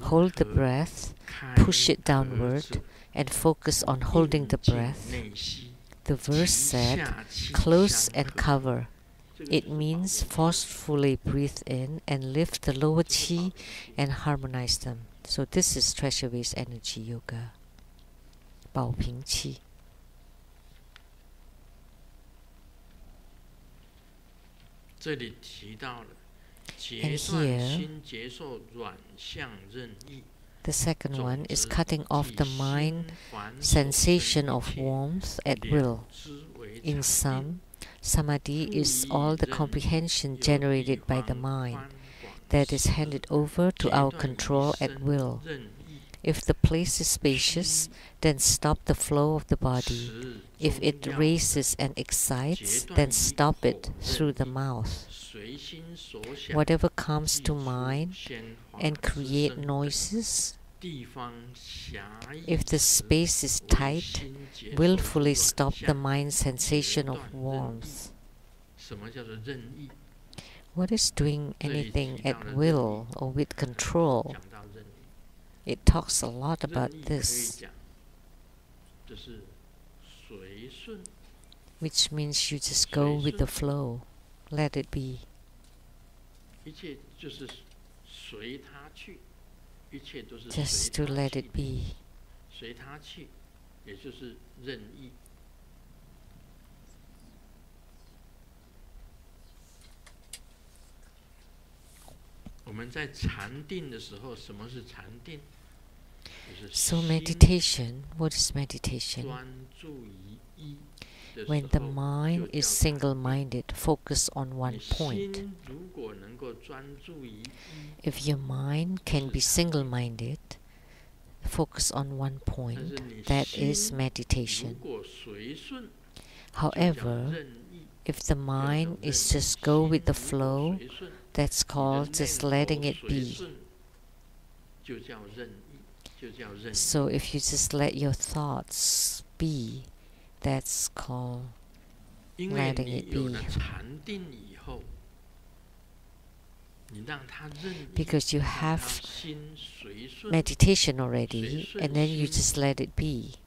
Speaker 1: Hold the breath, push it downward, and focus on holding the breath. The verse said, close and cover. It means forcefully breathe in and lift the lower qi and harmonize them. So this is treasure-based energy yoga. 保平气. And here, the second one is cutting off the mind sensation of warmth at will. In sum, samadhi is all the comprehension generated by the mind that is handed over to our control at will. If the place is spacious, then stop the flow of the body. If it raises and excites, then stop it through the mouth. Whatever comes to mind and create noises, if the space is tight, willfully stop the mind sensation of warmth. What is doing anything at will or with control? It talks a lot about this, which means you just go with the flow, let it be. Just to let it be.
Speaker 2: 我们在禅定的时候，什么是禅定？
Speaker 1: So meditation, what is meditation?
Speaker 2: 专注于一的时
Speaker 1: When the
Speaker 2: 候，
Speaker 1: mind
Speaker 2: 就
Speaker 1: is
Speaker 2: 叫禅定。
Speaker 1: single-minded, focus on
Speaker 2: 你
Speaker 1: one point.
Speaker 2: 心如果能够专注于一，
Speaker 1: If your mind can be single-minded, focus on one
Speaker 2: 但
Speaker 1: point,
Speaker 2: 是你
Speaker 1: that is
Speaker 2: 心
Speaker 1: meditation.
Speaker 2: 如果随顺，就叫
Speaker 1: However,
Speaker 2: 任意。
Speaker 1: if the
Speaker 2: 有一种
Speaker 1: mind
Speaker 2: 任
Speaker 1: is
Speaker 2: 意，
Speaker 1: just go
Speaker 2: 心
Speaker 1: with the
Speaker 2: 如果
Speaker 1: flow,
Speaker 2: 随顺，
Speaker 1: that's
Speaker 2: 你的
Speaker 1: called just
Speaker 2: 念
Speaker 1: letting
Speaker 2: 头
Speaker 1: it
Speaker 2: 随
Speaker 1: be.
Speaker 2: 顺，就叫任意，就叫任意。
Speaker 1: So if you just let your thoughts be, that's called
Speaker 2: 因为
Speaker 1: letting
Speaker 2: 你
Speaker 1: it
Speaker 2: 有了
Speaker 1: be.
Speaker 2: 禅定以后，你让它任意，
Speaker 1: Because you
Speaker 2: 让它
Speaker 1: have
Speaker 2: 心随顺，
Speaker 1: meditation already,
Speaker 2: 随
Speaker 1: and then you
Speaker 2: 顺
Speaker 1: just let it be.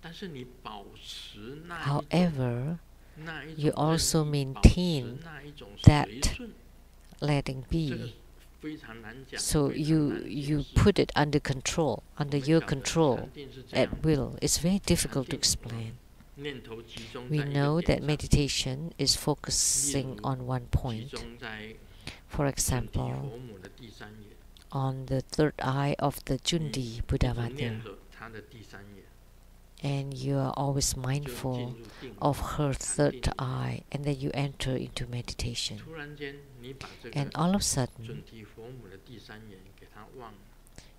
Speaker 2: 但是你保持那一种
Speaker 1: However,
Speaker 2: 那一
Speaker 1: you
Speaker 2: 种任
Speaker 1: also
Speaker 2: 意，保持
Speaker 1: maintain
Speaker 2: 那一种
Speaker 1: that
Speaker 2: 随顺，
Speaker 1: letting
Speaker 2: 这个
Speaker 1: be.
Speaker 2: 非常难讲，
Speaker 1: So
Speaker 2: 非常
Speaker 1: you
Speaker 2: 难解
Speaker 1: you
Speaker 2: 释。
Speaker 1: put it under control,
Speaker 2: 我
Speaker 1: under
Speaker 2: 们
Speaker 1: your
Speaker 2: 晓得
Speaker 1: control
Speaker 2: 禅定是这
Speaker 1: at
Speaker 2: 样，
Speaker 1: will. It's very
Speaker 2: 禅
Speaker 1: difficult to
Speaker 2: 定
Speaker 1: explain.
Speaker 2: 念头集中
Speaker 1: We
Speaker 2: 在一
Speaker 1: know
Speaker 2: 个
Speaker 1: that
Speaker 2: 点上，
Speaker 1: meditation is focusing
Speaker 2: 例如
Speaker 1: on one
Speaker 2: 集
Speaker 1: point.
Speaker 2: 中在
Speaker 1: For
Speaker 2: 准提
Speaker 1: example,
Speaker 2: 佛母的第三眼，
Speaker 1: on the third eye of the
Speaker 2: 你
Speaker 1: Jundi
Speaker 2: 一直
Speaker 1: Buddha
Speaker 2: 念
Speaker 1: Mother,
Speaker 2: 着他的第三眼，
Speaker 1: and you are always
Speaker 2: 就进
Speaker 1: mindful
Speaker 2: 入定
Speaker 1: of her
Speaker 2: 禅定
Speaker 1: third eye, and then you enter into meditation.
Speaker 2: 突然间，你把这
Speaker 1: And
Speaker 2: 个
Speaker 1: all of a sudden,
Speaker 2: 准提佛母的第三眼给它忘了，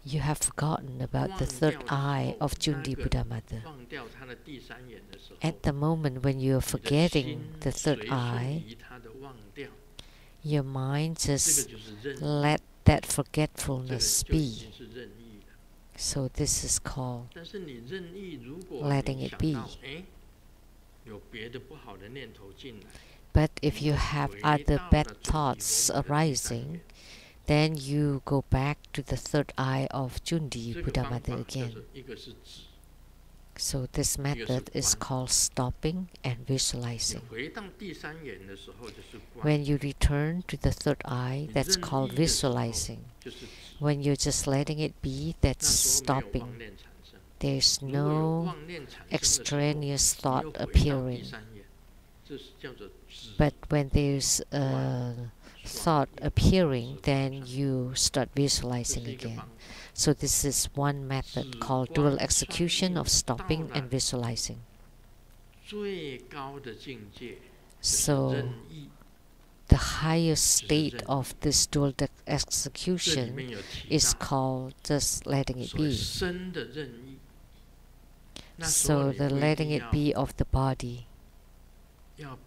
Speaker 1: you have forgotten about the
Speaker 2: 忘
Speaker 1: third
Speaker 2: 掉的时
Speaker 1: eye
Speaker 2: 候，
Speaker 1: of
Speaker 2: 那
Speaker 1: Jundi
Speaker 2: 个
Speaker 1: Buddha Mother.
Speaker 2: 忘掉他的第三眼的时候，
Speaker 1: At the moment when you are
Speaker 2: 你的
Speaker 1: forgetting
Speaker 2: 心
Speaker 1: the
Speaker 2: 随
Speaker 1: third
Speaker 2: 顺
Speaker 1: eye,
Speaker 2: 于他的忘掉，
Speaker 1: your mind
Speaker 2: 这个
Speaker 1: just
Speaker 2: 就是任意，
Speaker 1: let that
Speaker 2: 这个
Speaker 1: forgetfulness
Speaker 2: 就已
Speaker 1: be.
Speaker 2: 经是任意了。
Speaker 1: So this is called
Speaker 2: 但是你任意，如果
Speaker 1: letting
Speaker 2: 你
Speaker 1: it
Speaker 2: 想
Speaker 1: be.
Speaker 2: 到，哎，有别的不好的念头进来，
Speaker 1: But if
Speaker 2: 你
Speaker 1: you
Speaker 2: 又
Speaker 1: have
Speaker 2: 回
Speaker 1: other
Speaker 2: 到
Speaker 1: bad
Speaker 2: 了准提
Speaker 1: thoughts
Speaker 2: 佛母的第三
Speaker 1: arising,
Speaker 2: 眼，
Speaker 1: then you go back to the third eye of Jundi
Speaker 2: 这个
Speaker 1: Buddha
Speaker 2: 方
Speaker 1: Mother
Speaker 2: 法就
Speaker 1: again.
Speaker 2: 是一个是止，
Speaker 1: So this method is called stopping and
Speaker 2: 你
Speaker 1: visualizing.
Speaker 2: 回到第三眼的时候就是观，
Speaker 1: When you return to the third eye,
Speaker 2: 你
Speaker 1: that's
Speaker 2: 任
Speaker 1: called
Speaker 2: 意的时候
Speaker 1: visualizing.
Speaker 2: 就是止，
Speaker 1: When you're just letting it be,
Speaker 2: 那
Speaker 1: that's
Speaker 2: 时候没有
Speaker 1: stopping.
Speaker 2: 妄念产生。
Speaker 1: There's
Speaker 2: 如果有
Speaker 1: no
Speaker 2: 妄念产生的时候，
Speaker 1: extraneous
Speaker 2: 你
Speaker 1: thought
Speaker 2: 又回到
Speaker 1: appearing.
Speaker 2: 第三眼，这是叫做止。
Speaker 1: But when there's a thought appearing, then you start
Speaker 2: 这
Speaker 1: visualizing
Speaker 2: 是一个
Speaker 1: again.
Speaker 2: 方法。
Speaker 1: So this is one method called dual execution of stopping and visualizing.
Speaker 2: 最高的境界就是
Speaker 1: So
Speaker 2: 任意，
Speaker 1: the highest state of this dual
Speaker 2: 这里
Speaker 1: execution
Speaker 2: 面有提
Speaker 1: is
Speaker 2: 到
Speaker 1: called just letting it
Speaker 2: 所谓
Speaker 1: be.
Speaker 2: 身的任意。那时候
Speaker 1: So
Speaker 2: 你
Speaker 1: the
Speaker 2: 不一
Speaker 1: letting
Speaker 2: 定
Speaker 1: it
Speaker 2: 要
Speaker 1: be of the body.
Speaker 2: 要，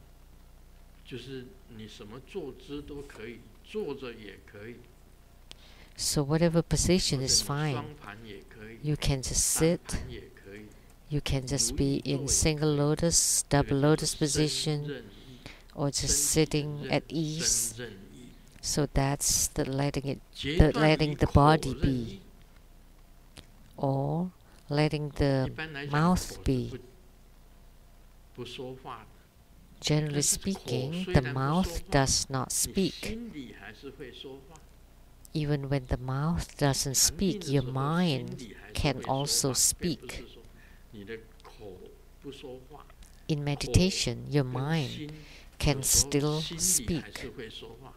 Speaker 2: 就是你什么坐姿都可以，坐着也可以，
Speaker 1: So whatever
Speaker 2: 或
Speaker 1: position
Speaker 2: 者
Speaker 1: is
Speaker 2: 你
Speaker 1: fine.
Speaker 2: 双盘也可以，
Speaker 1: You can just
Speaker 2: 单
Speaker 1: sit,
Speaker 2: 盘也可以，
Speaker 1: you can just
Speaker 2: 如
Speaker 1: be
Speaker 2: 意
Speaker 1: in
Speaker 2: 坐也
Speaker 1: single
Speaker 2: 可以。
Speaker 1: lotus,
Speaker 2: 这
Speaker 1: double
Speaker 2: 个
Speaker 1: lotus
Speaker 2: 叫做身
Speaker 1: position,
Speaker 2: 任意，
Speaker 1: or just
Speaker 2: 身体
Speaker 1: sitting
Speaker 2: 任
Speaker 1: at ease.
Speaker 2: 身任意，
Speaker 1: So that's the letting it,
Speaker 2: 截
Speaker 1: the
Speaker 2: 断
Speaker 1: letting
Speaker 2: 于
Speaker 1: the
Speaker 2: 口
Speaker 1: body
Speaker 2: 任
Speaker 1: be,
Speaker 2: 意。
Speaker 1: or letting
Speaker 2: 一
Speaker 1: the
Speaker 2: 般来讲，
Speaker 1: mouth
Speaker 2: 口是
Speaker 1: be.
Speaker 2: 不说话的。
Speaker 1: Generally
Speaker 2: 但是口
Speaker 1: speaking,
Speaker 2: 虽
Speaker 1: the
Speaker 2: 然不说
Speaker 1: mouth
Speaker 2: 话，
Speaker 1: does not
Speaker 2: 你
Speaker 1: speak.
Speaker 2: 心里还是会说话。
Speaker 1: Even when the mouth doesn't
Speaker 2: 禅定
Speaker 1: speak,
Speaker 2: 的
Speaker 1: your
Speaker 2: 时候，心
Speaker 1: mind
Speaker 2: 里还是
Speaker 1: can
Speaker 2: 会说
Speaker 1: also
Speaker 2: 话，并不
Speaker 1: speak.
Speaker 2: 是说你的口不说话，
Speaker 1: In meditation, your
Speaker 2: 跟
Speaker 1: mind
Speaker 2: 心
Speaker 1: can
Speaker 2: 有时候
Speaker 1: still
Speaker 2: 心里还
Speaker 1: speak.
Speaker 2: 是会说话，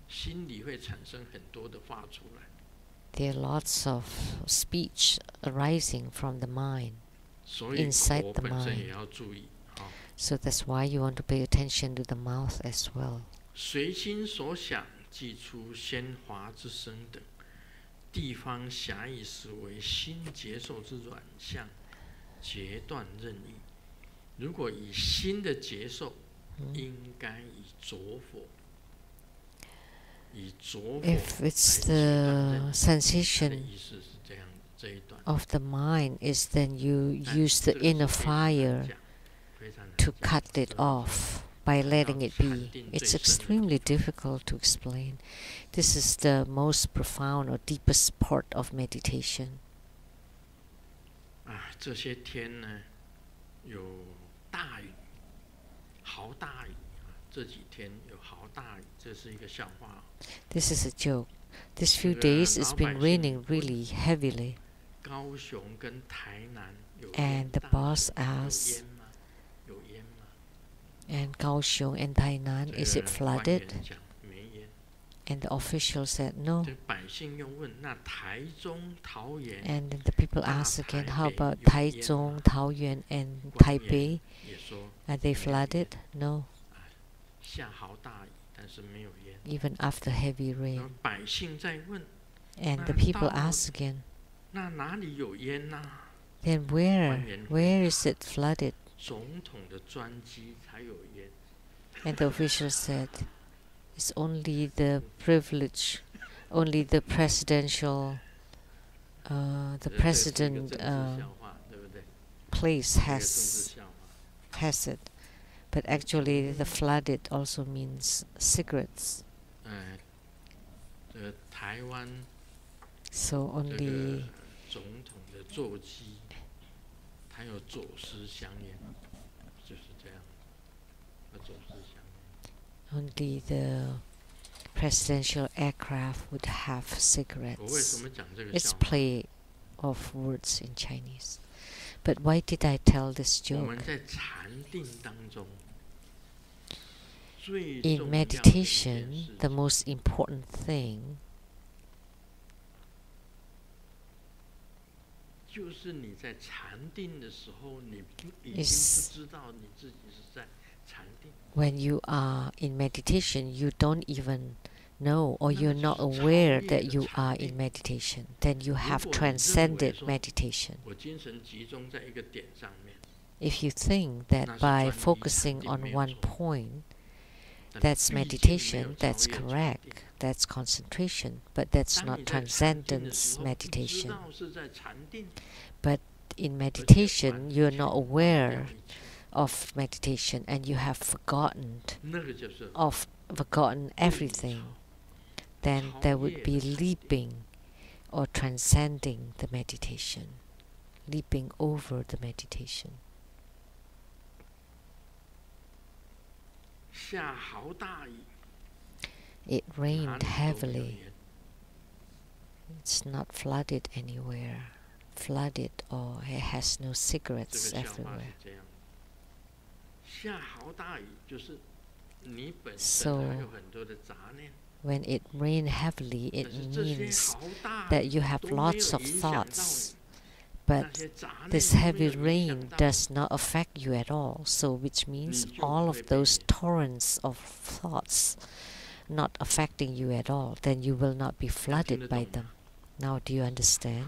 Speaker 2: 心里会产生很多的话出来。
Speaker 1: There are lots of speech arising from the mind.
Speaker 2: 所以
Speaker 1: Inside
Speaker 2: 口
Speaker 1: the
Speaker 2: 本身
Speaker 1: mind.
Speaker 2: 也要注意。好，
Speaker 1: So that's why you want to pay attention to the mouth as well.
Speaker 2: 随心所想，即出鲜华之声等地方狭义思维，心接受之软相，截断任意。如果以心的接受，应该以着火，以着火
Speaker 1: If
Speaker 2: 来
Speaker 1: it's
Speaker 2: 截断任
Speaker 1: the
Speaker 2: 意。它的
Speaker 1: sensation
Speaker 2: 意思是这样的，这一段。
Speaker 1: of the mind is then you
Speaker 2: 但
Speaker 1: use
Speaker 2: 这
Speaker 1: the
Speaker 2: 个是
Speaker 1: inner
Speaker 2: 非常难
Speaker 1: fire
Speaker 2: 讲，非常难
Speaker 1: to
Speaker 2: 讲
Speaker 1: cut
Speaker 2: 这
Speaker 1: it
Speaker 2: 个
Speaker 1: off by letting it be. It's extremely difficult to explain. This is the most profound or deepest part of meditation.
Speaker 2: 啊，这些天呢，有大雨，豪大雨啊！这几天有豪大雨，这是一个笑话。
Speaker 1: This is a joke. These few
Speaker 2: 这个
Speaker 1: days it's
Speaker 2: 老
Speaker 1: been
Speaker 2: 百姓
Speaker 1: raining
Speaker 2: 问
Speaker 1: really heavily.
Speaker 2: 高雄跟台南有
Speaker 1: And the
Speaker 2: 大
Speaker 1: boss
Speaker 2: 水有
Speaker 1: asks,
Speaker 2: 淹吗？有淹吗？
Speaker 1: and Kaohsiung and Tainan,
Speaker 2: 这
Speaker 1: is
Speaker 2: 个
Speaker 1: it
Speaker 2: 官
Speaker 1: flooded?
Speaker 2: 员讲没淹。
Speaker 1: And the official said no.
Speaker 2: 这百姓又问：那台中、桃园、
Speaker 1: And then the people
Speaker 2: 大
Speaker 1: asked again,
Speaker 2: 台
Speaker 1: how
Speaker 2: 北
Speaker 1: about
Speaker 2: 有淹
Speaker 1: Taichung,
Speaker 2: 吗？
Speaker 1: Taoyuan, and
Speaker 2: 官员
Speaker 1: Taipei?
Speaker 2: 也说
Speaker 1: Are they
Speaker 2: 没有淹。
Speaker 1: flooded? No.
Speaker 2: 下好大雨，但是没有淹。
Speaker 1: Even after heavy
Speaker 2: 然
Speaker 1: rain.
Speaker 2: 后百姓再问：
Speaker 1: And
Speaker 2: 那
Speaker 1: the people
Speaker 2: 到
Speaker 1: asked again,
Speaker 2: 那哪里有淹呐？
Speaker 1: then where is it flooded?
Speaker 2: 总统的专机才有淹。
Speaker 1: And the official said, it's only the privilege, only the presidential, the
Speaker 2: 这是一个
Speaker 1: president
Speaker 2: 政治笑话，对不对？
Speaker 1: place
Speaker 2: 这个政治笑话。
Speaker 1: has it. But actually the flooded also means cigarettes.
Speaker 2: 台湾
Speaker 1: So
Speaker 2: 这个
Speaker 1: only
Speaker 2: 总统的座机，他有走私香烟，就是这样，有走私香烟。
Speaker 1: only the presidential aircraft would have
Speaker 2: 我为什
Speaker 1: cigarettes.
Speaker 2: 么讲这个
Speaker 1: It's
Speaker 2: 笑话？
Speaker 1: play of words in Chinese. But why did I tell this
Speaker 2: 我
Speaker 1: joke?
Speaker 2: 们在禅定当中，最
Speaker 1: In
Speaker 2: 重要的一件
Speaker 1: meditation,
Speaker 2: 事
Speaker 1: the
Speaker 2: 情
Speaker 1: most important thing
Speaker 2: 就是你在禅定的时候，你已经
Speaker 1: is
Speaker 2: 不知道你自己是在禅定。
Speaker 1: when you are in meditation, you don't even know or
Speaker 2: 那
Speaker 1: you're
Speaker 2: 么
Speaker 1: not
Speaker 2: 就是超
Speaker 1: aware
Speaker 2: 越
Speaker 1: that
Speaker 2: 的
Speaker 1: you
Speaker 2: 禅
Speaker 1: are
Speaker 2: 定。
Speaker 1: in meditation. Then you
Speaker 2: 如
Speaker 1: have
Speaker 2: 果你认为
Speaker 1: transcended
Speaker 2: 说
Speaker 1: meditation.
Speaker 2: 我精神集中在一个点上面，
Speaker 1: If you think that
Speaker 2: 那是
Speaker 1: by
Speaker 2: 专一禅
Speaker 1: focusing
Speaker 2: 定
Speaker 1: on
Speaker 2: 没有
Speaker 1: one
Speaker 2: 错。
Speaker 1: point,
Speaker 2: 但
Speaker 1: that's
Speaker 2: 毕竟没有
Speaker 1: meditation,
Speaker 2: 超
Speaker 1: that's
Speaker 2: 越禅
Speaker 1: correct,
Speaker 2: 定。
Speaker 1: that's concentration, but that's
Speaker 2: 当
Speaker 1: not
Speaker 2: 你在禅定的
Speaker 1: transcendence
Speaker 2: 时候，你知
Speaker 1: meditation.
Speaker 2: 道是在禅定，
Speaker 1: In
Speaker 2: 而且
Speaker 1: meditation,
Speaker 2: 完
Speaker 1: you're
Speaker 2: 全
Speaker 1: not
Speaker 2: 忘掉
Speaker 1: aware
Speaker 2: 一切，
Speaker 1: of meditation and you have forgotten
Speaker 2: 那个就是
Speaker 1: forgotten
Speaker 2: 对
Speaker 1: everything.
Speaker 2: 超
Speaker 1: Then
Speaker 2: 超
Speaker 1: there
Speaker 2: 越
Speaker 1: would
Speaker 2: 的
Speaker 1: be
Speaker 2: 禅定。
Speaker 1: leaping or transcending the meditation, leaping over the meditation.
Speaker 2: 下好大雨，
Speaker 1: It
Speaker 2: 哪
Speaker 1: rained
Speaker 2: 里都没有
Speaker 1: heavily.
Speaker 2: 淹。
Speaker 1: It's not flooded anywhere. Flooded or it has no
Speaker 2: 这
Speaker 1: cigarettes
Speaker 2: 个笑话是
Speaker 1: everywhere.
Speaker 2: 这样。下好大雨就是你本身
Speaker 1: So
Speaker 2: 还有很多的杂念，
Speaker 1: when it rained heavily,
Speaker 2: 可
Speaker 1: it
Speaker 2: 是这些
Speaker 1: means
Speaker 2: 好大
Speaker 1: that
Speaker 2: 雨
Speaker 1: you have
Speaker 2: 都没有
Speaker 1: lots of
Speaker 2: 影响到
Speaker 1: thoughts.
Speaker 2: 你，
Speaker 1: But
Speaker 2: 那些杂念
Speaker 1: this
Speaker 2: 都没
Speaker 1: heavy
Speaker 2: 有影
Speaker 1: rain
Speaker 2: 响到
Speaker 1: does not affect you at all. So which means
Speaker 2: 你就
Speaker 1: all
Speaker 2: 不
Speaker 1: of
Speaker 2: 会被
Speaker 1: those torrents of thoughts not affecting you at all, then you will not be
Speaker 2: 这样听
Speaker 1: flooded
Speaker 2: 得
Speaker 1: by
Speaker 2: 懂
Speaker 1: them.
Speaker 2: 吗？
Speaker 1: Now do you understand?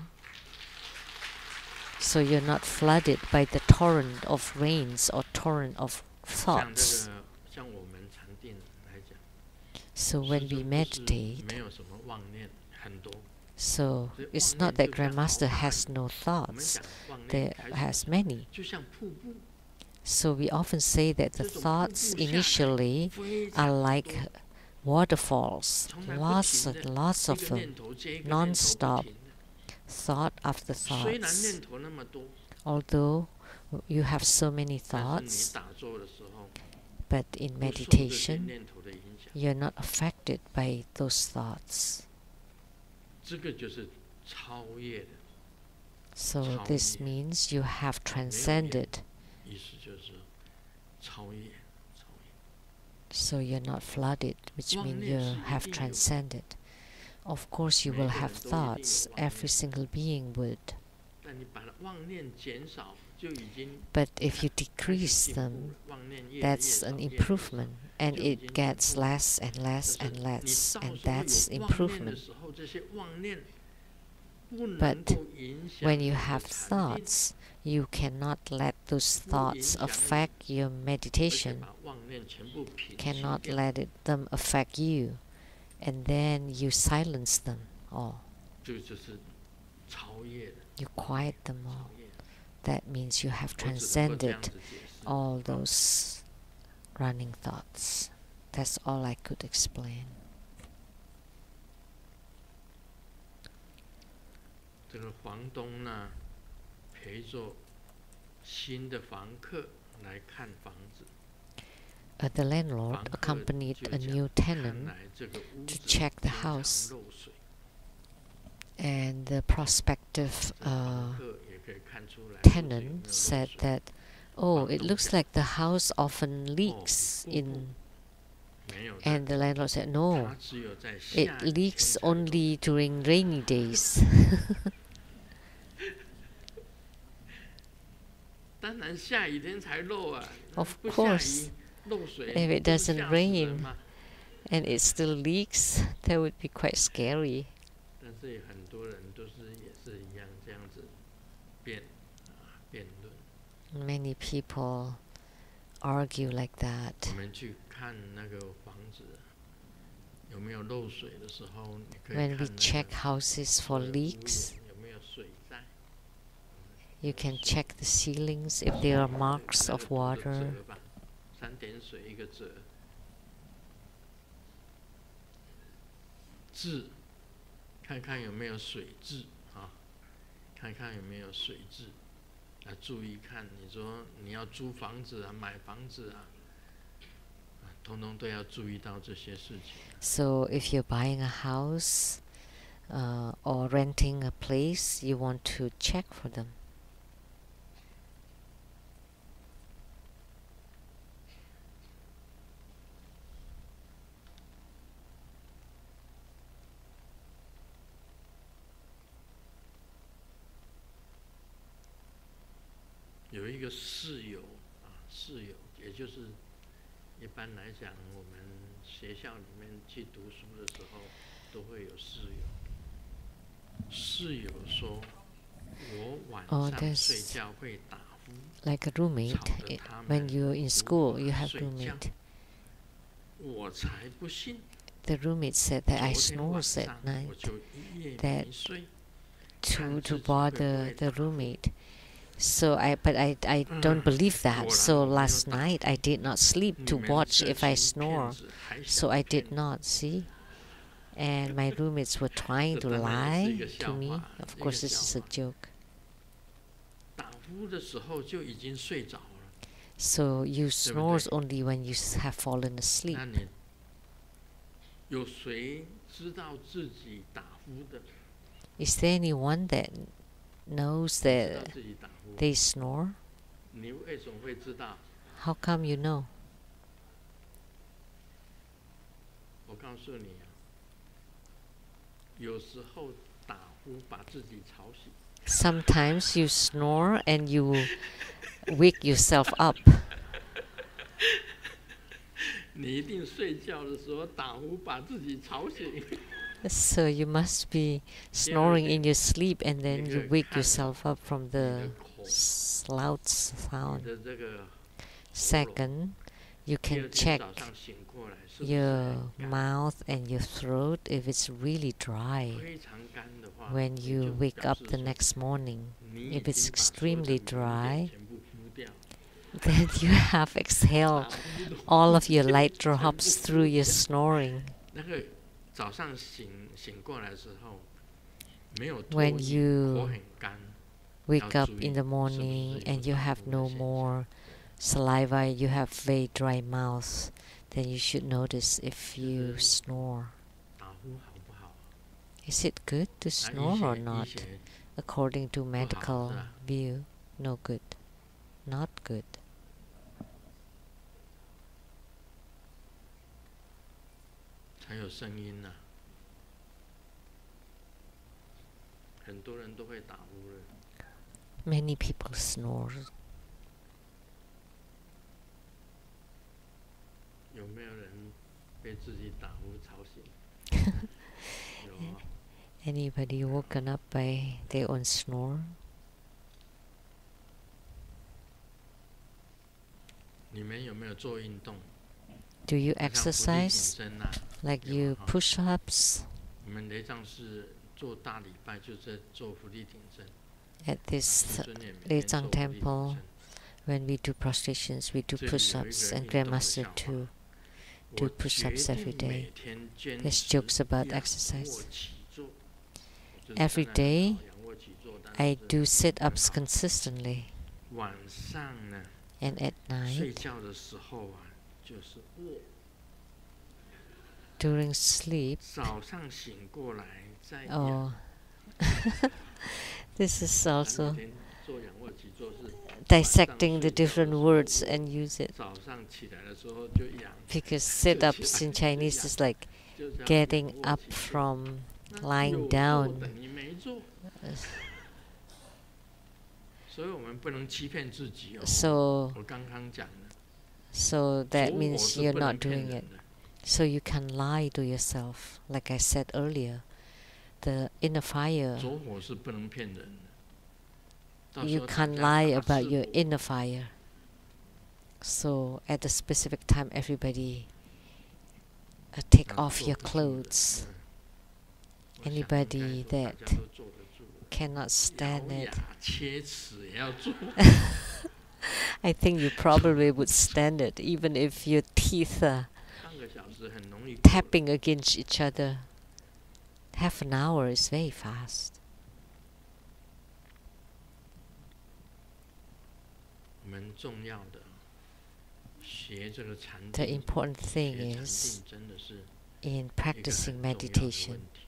Speaker 1: So you're not flooded by the torrent of rains or torrent of
Speaker 2: 像这
Speaker 1: thoughts.
Speaker 2: 个，像我们禅定来讲，
Speaker 1: So
Speaker 2: 师
Speaker 1: when we
Speaker 2: 尊不是
Speaker 1: meditate,
Speaker 2: 没有什么妄念很多，
Speaker 1: so
Speaker 2: 所以
Speaker 1: it's
Speaker 2: 妄
Speaker 1: not
Speaker 2: 念
Speaker 1: that
Speaker 2: 就像好
Speaker 1: Grandmaster
Speaker 2: 大
Speaker 1: has
Speaker 2: 雨。
Speaker 1: no
Speaker 2: 我们
Speaker 1: thoughts.
Speaker 2: 讲妄
Speaker 1: There
Speaker 2: 念开始
Speaker 1: has many.
Speaker 2: 就像瀑布，
Speaker 1: So we often say that the
Speaker 2: 这种瀑
Speaker 1: thoughts
Speaker 2: 布下来
Speaker 1: initially
Speaker 2: 非
Speaker 1: are
Speaker 2: 常多，
Speaker 1: like waterfalls,
Speaker 2: 从来不
Speaker 1: lots
Speaker 2: 停
Speaker 1: and
Speaker 2: 的，
Speaker 1: lots
Speaker 2: 一
Speaker 1: of
Speaker 2: 个
Speaker 1: them,
Speaker 2: 念头接一个念头不
Speaker 1: non-stop,
Speaker 2: 停的。
Speaker 1: thought after
Speaker 2: 虽然
Speaker 1: thoughts.
Speaker 2: 念头那么多，
Speaker 1: Although you have so many
Speaker 2: 但是你
Speaker 1: thoughts,
Speaker 2: 打坐的时候，
Speaker 1: but in
Speaker 2: 不受这些
Speaker 1: meditation,
Speaker 2: 念头的影响，
Speaker 1: you're not affected by those thoughts.
Speaker 2: 这个就是超越的
Speaker 1: So
Speaker 2: 超
Speaker 1: this
Speaker 2: 越。
Speaker 1: means you have
Speaker 2: 没有厌
Speaker 1: transcended.
Speaker 2: 意思就是超越，超越。
Speaker 1: So you're not flooded, which
Speaker 2: 妄
Speaker 1: means
Speaker 2: 念
Speaker 1: you
Speaker 2: 是一
Speaker 1: have
Speaker 2: 定有，
Speaker 1: transcended. Of course, you
Speaker 2: 每
Speaker 1: will
Speaker 2: 个
Speaker 1: have
Speaker 2: 人都一定有
Speaker 1: thoughts.
Speaker 2: 妄
Speaker 1: Every
Speaker 2: 念，
Speaker 1: single being would.
Speaker 2: 但你把妄念减少，就已经
Speaker 1: But if you
Speaker 2: 开始
Speaker 1: decrease
Speaker 2: 进步
Speaker 1: them,
Speaker 2: 了。妄念越来越
Speaker 1: that's
Speaker 2: 少，
Speaker 1: an
Speaker 2: 越来越少，
Speaker 1: improvement. And
Speaker 2: 就已
Speaker 1: it
Speaker 2: 经进
Speaker 1: gets
Speaker 2: 步了。
Speaker 1: less and
Speaker 2: 可
Speaker 1: less
Speaker 2: 是
Speaker 1: and
Speaker 2: 你
Speaker 1: less.
Speaker 2: 到
Speaker 1: And
Speaker 2: 时候
Speaker 1: that's
Speaker 2: 有妄念的
Speaker 1: improvement.
Speaker 2: 时候，这些妄念不
Speaker 1: But
Speaker 2: 能够影响
Speaker 1: when
Speaker 2: 你
Speaker 1: you
Speaker 2: 的
Speaker 1: have
Speaker 2: 禅定，
Speaker 1: thoughts, you cannot let those
Speaker 2: 不影
Speaker 1: thoughts
Speaker 2: 响你，
Speaker 1: affect your
Speaker 2: 而且
Speaker 1: meditation,
Speaker 2: 把妄念全部平息
Speaker 1: cannot
Speaker 2: 掉，
Speaker 1: let them affect you. And then you silence them all.
Speaker 2: 这就是超越的，
Speaker 1: You quiet them
Speaker 2: 超
Speaker 1: all.
Speaker 2: 越的。
Speaker 1: That means you have
Speaker 2: 我只能够这
Speaker 1: transcended
Speaker 2: 样子解释。
Speaker 1: all those running thoughts. That's all I could explain.
Speaker 2: 这个房东呢，陪着新的房客来看房子，
Speaker 1: The landlord
Speaker 2: 房客
Speaker 1: accompanied
Speaker 2: 就
Speaker 1: a
Speaker 2: 讲
Speaker 1: new
Speaker 2: 看
Speaker 1: tenant
Speaker 2: 来这个屋
Speaker 1: to
Speaker 2: 子
Speaker 1: check the
Speaker 2: 经常
Speaker 1: house,
Speaker 2: 漏水，
Speaker 1: and the prospective
Speaker 2: 这房客也可以看出来屋子有没有
Speaker 1: tenant
Speaker 2: 漏
Speaker 1: said
Speaker 2: 水。
Speaker 1: that, oh, it
Speaker 2: 房东
Speaker 1: looks
Speaker 2: 讲，
Speaker 1: like the house often
Speaker 2: 哦，
Speaker 1: leaks
Speaker 2: 不不，
Speaker 1: in And the landlord said, no,
Speaker 2: 它只有在
Speaker 1: it
Speaker 2: 下雨天
Speaker 1: leaks
Speaker 2: 才漏。
Speaker 1: only during rainy days.
Speaker 2: 当然下雨天才漏啊，
Speaker 1: Of
Speaker 2: 不下
Speaker 1: course,
Speaker 2: 雨漏水
Speaker 1: if it
Speaker 2: 不是
Speaker 1: doesn't
Speaker 2: 吓死人
Speaker 1: rain
Speaker 2: 吗？
Speaker 1: and it still leaks, that would be quite scary.
Speaker 2: 但是很多人都是也是一样这样子辩论。
Speaker 1: Many people argue like
Speaker 2: 我
Speaker 1: that.
Speaker 2: 们去看那个房子有没有漏水的时候，你可以
Speaker 1: When
Speaker 2: 看
Speaker 1: we
Speaker 2: 那
Speaker 1: check
Speaker 2: 个
Speaker 1: houses for
Speaker 2: 屋檐
Speaker 1: leaks,
Speaker 2: 有没有水在。
Speaker 1: you can check the ceilings if there are marks
Speaker 2: 那个
Speaker 1: of
Speaker 2: 读个
Speaker 1: water.
Speaker 2: 折吧，3点水一个折。渍，看看有没有水渍啊，看看有没有水渍。注意看，你说你要租房子啊，买房子啊，通通都要注意到这些事情。
Speaker 1: So if you're buying a house or renting a place, you want to check for them.
Speaker 2: 有一个室友啊，室友也就是一般来讲，我们学校里面去读书的时候都会有室友。室友说，我晚上睡觉会打呼，
Speaker 1: Like a roommate.
Speaker 2: 吵得他
Speaker 1: When
Speaker 2: 们
Speaker 1: you're in
Speaker 2: 无
Speaker 1: school,
Speaker 2: 法
Speaker 1: you have
Speaker 2: 睡觉。
Speaker 1: roommate.
Speaker 2: 我才不信。
Speaker 1: The roommate said that I
Speaker 2: 昨天晚
Speaker 1: snores at
Speaker 2: 上
Speaker 1: night
Speaker 2: 我就一夜
Speaker 1: that
Speaker 2: 没睡，
Speaker 1: to bother the roommate. So I don't believe that. So last night I did not sleep to watch if I snore. So I did not, see? And my roommates were trying to lie to me. Of course, this is a joke.
Speaker 2: 打呼的时候就已经睡着了。
Speaker 1: So you snores only when you have fallen asleep.
Speaker 2: 那你有谁知道自己打呼的？
Speaker 1: Is there anyone that knows
Speaker 2: 知道
Speaker 1: that
Speaker 2: 自己打呼？
Speaker 1: they snore?
Speaker 2: 你为什么会知道？
Speaker 1: How come you know?
Speaker 2: 我告诉你啊，有时候打呼把自己吵醒。
Speaker 1: Sometimes you snore and you wake yourself up.
Speaker 2: 你一定睡觉的时候打呼把自己吵醒。
Speaker 1: So you must be snoring in your sleep and then you wake yourself up from the loud
Speaker 2: 你
Speaker 1: sound.
Speaker 2: 的这个
Speaker 1: Second, you
Speaker 2: 第二
Speaker 1: can
Speaker 2: 天
Speaker 1: check
Speaker 2: 早上醒过来是不是
Speaker 1: your
Speaker 2: 很干？
Speaker 1: mouth and your throat if it's really dry
Speaker 2: 非常干的话，
Speaker 1: when
Speaker 2: 你
Speaker 1: you
Speaker 2: 就
Speaker 1: wake
Speaker 2: 表
Speaker 1: up
Speaker 2: 示
Speaker 1: the
Speaker 2: 说
Speaker 1: next morning.
Speaker 2: 你已
Speaker 1: If it's
Speaker 2: 经把所有的
Speaker 1: extremely
Speaker 2: 霉
Speaker 1: dry,
Speaker 2: 点全部呼掉。
Speaker 1: then you have exhaled
Speaker 2: 打呼的
Speaker 1: all of your light
Speaker 2: 全部
Speaker 1: drops
Speaker 2: 呼
Speaker 1: through your
Speaker 2: 掉
Speaker 1: snoring.
Speaker 2: 那个早上醒过来的时候，没有唾
Speaker 1: When
Speaker 2: 液，
Speaker 1: you
Speaker 2: 口很干，
Speaker 1: Wake up in the morning and you have no more saliva, you have very dry mouth, then you should notice if you snore.
Speaker 2: 打呼好不好？
Speaker 1: Is it good to
Speaker 2: 那
Speaker 1: snore or
Speaker 2: 医
Speaker 1: not?
Speaker 2: 学
Speaker 1: According to medical
Speaker 2: 是吧？
Speaker 1: view, no good. Not good.
Speaker 2: 才有声音呐、很多人都会打呼了。
Speaker 1: Many people snore.
Speaker 2: 有没有人被自己打呼吵醒？有啊。
Speaker 1: Anybody woken up by their own snore?
Speaker 2: 你们有没有做运动？
Speaker 1: Do you
Speaker 2: 好像伏地挺
Speaker 1: exercise
Speaker 2: 身啊，
Speaker 1: like
Speaker 2: 有
Speaker 1: you
Speaker 2: 啊哈
Speaker 1: push-ups?
Speaker 2: 我们雷藏是做大礼拜，就是做伏地挺身。
Speaker 1: At this
Speaker 2: 师尊也每天做
Speaker 1: Lechang
Speaker 2: 伏地挺
Speaker 1: temple,
Speaker 2: 身。
Speaker 1: when we do prostrations, we do
Speaker 2: 这里有一个
Speaker 1: push-ups,
Speaker 2: 运
Speaker 1: and
Speaker 2: 动的
Speaker 1: Grandmaster
Speaker 2: 笑话
Speaker 1: too.
Speaker 2: 我
Speaker 1: do
Speaker 2: 决
Speaker 1: push-ups every
Speaker 2: 定
Speaker 1: day.
Speaker 2: 每天坚
Speaker 1: There's
Speaker 2: 持
Speaker 1: jokes about
Speaker 2: 仰
Speaker 1: exercise.
Speaker 2: 卧起坐。就是
Speaker 1: Every
Speaker 2: 现在很
Speaker 1: day,
Speaker 2: 好仰卧起坐，但
Speaker 1: I
Speaker 2: 是
Speaker 1: do sit-ups
Speaker 2: 很好
Speaker 1: consistently,
Speaker 2: 晚上呢，
Speaker 1: and at
Speaker 2: 睡
Speaker 1: night,
Speaker 2: 觉的时候啊，就是卧。
Speaker 1: during sleep,
Speaker 2: 早上醒过来再
Speaker 1: oh,
Speaker 2: 仰。
Speaker 1: this is
Speaker 2: 每
Speaker 1: also
Speaker 2: 天做仰卧起坐是
Speaker 1: dissecting the different words and use it.
Speaker 2: 早上起来的时候就仰，
Speaker 1: Because sit-ups in Chinese is like
Speaker 2: 就这样
Speaker 1: getting
Speaker 2: 仰卧
Speaker 1: up
Speaker 2: 起坐
Speaker 1: from
Speaker 2: 那
Speaker 1: lying
Speaker 2: 有做
Speaker 1: down.
Speaker 2: 等于没做，所以我们不能欺骗自己哦。
Speaker 1: So
Speaker 2: 我刚刚讲的，
Speaker 1: so that
Speaker 2: 着火
Speaker 1: means
Speaker 2: 是
Speaker 1: you're
Speaker 2: 不能
Speaker 1: not
Speaker 2: 骗
Speaker 1: doing
Speaker 2: 人
Speaker 1: it.
Speaker 2: 的。
Speaker 1: So you can lie to yourself. Like I said earlier, the inner fire,
Speaker 2: 着火是不能骗人的。到时
Speaker 1: you
Speaker 2: 候大
Speaker 1: can't
Speaker 2: 家
Speaker 1: lie
Speaker 2: 大
Speaker 1: about
Speaker 2: 吃
Speaker 1: your
Speaker 2: 火
Speaker 1: inner fire. So at a specific time, everybody take
Speaker 2: 那
Speaker 1: off
Speaker 2: 坐
Speaker 1: your
Speaker 2: 不住的
Speaker 1: clothes.
Speaker 2: 我想应该
Speaker 1: Anybody
Speaker 2: 说大
Speaker 1: that
Speaker 2: 家都坐得住的，
Speaker 1: cannot
Speaker 2: 咬
Speaker 1: stand it.
Speaker 2: 牙切齿也要做。
Speaker 1: I think you probably would stand it, even if your teeth are
Speaker 2: 半个小时很容易过。
Speaker 1: tapping against each other. Half an hour is very fast.
Speaker 2: 我们重要的学这个禅
Speaker 1: The
Speaker 2: 定，
Speaker 1: important
Speaker 2: 学
Speaker 1: thing
Speaker 2: 禅
Speaker 1: is
Speaker 2: 定真的是
Speaker 1: in
Speaker 2: 一个
Speaker 1: practicing
Speaker 2: 很重要的
Speaker 1: meditation.
Speaker 2: 问题。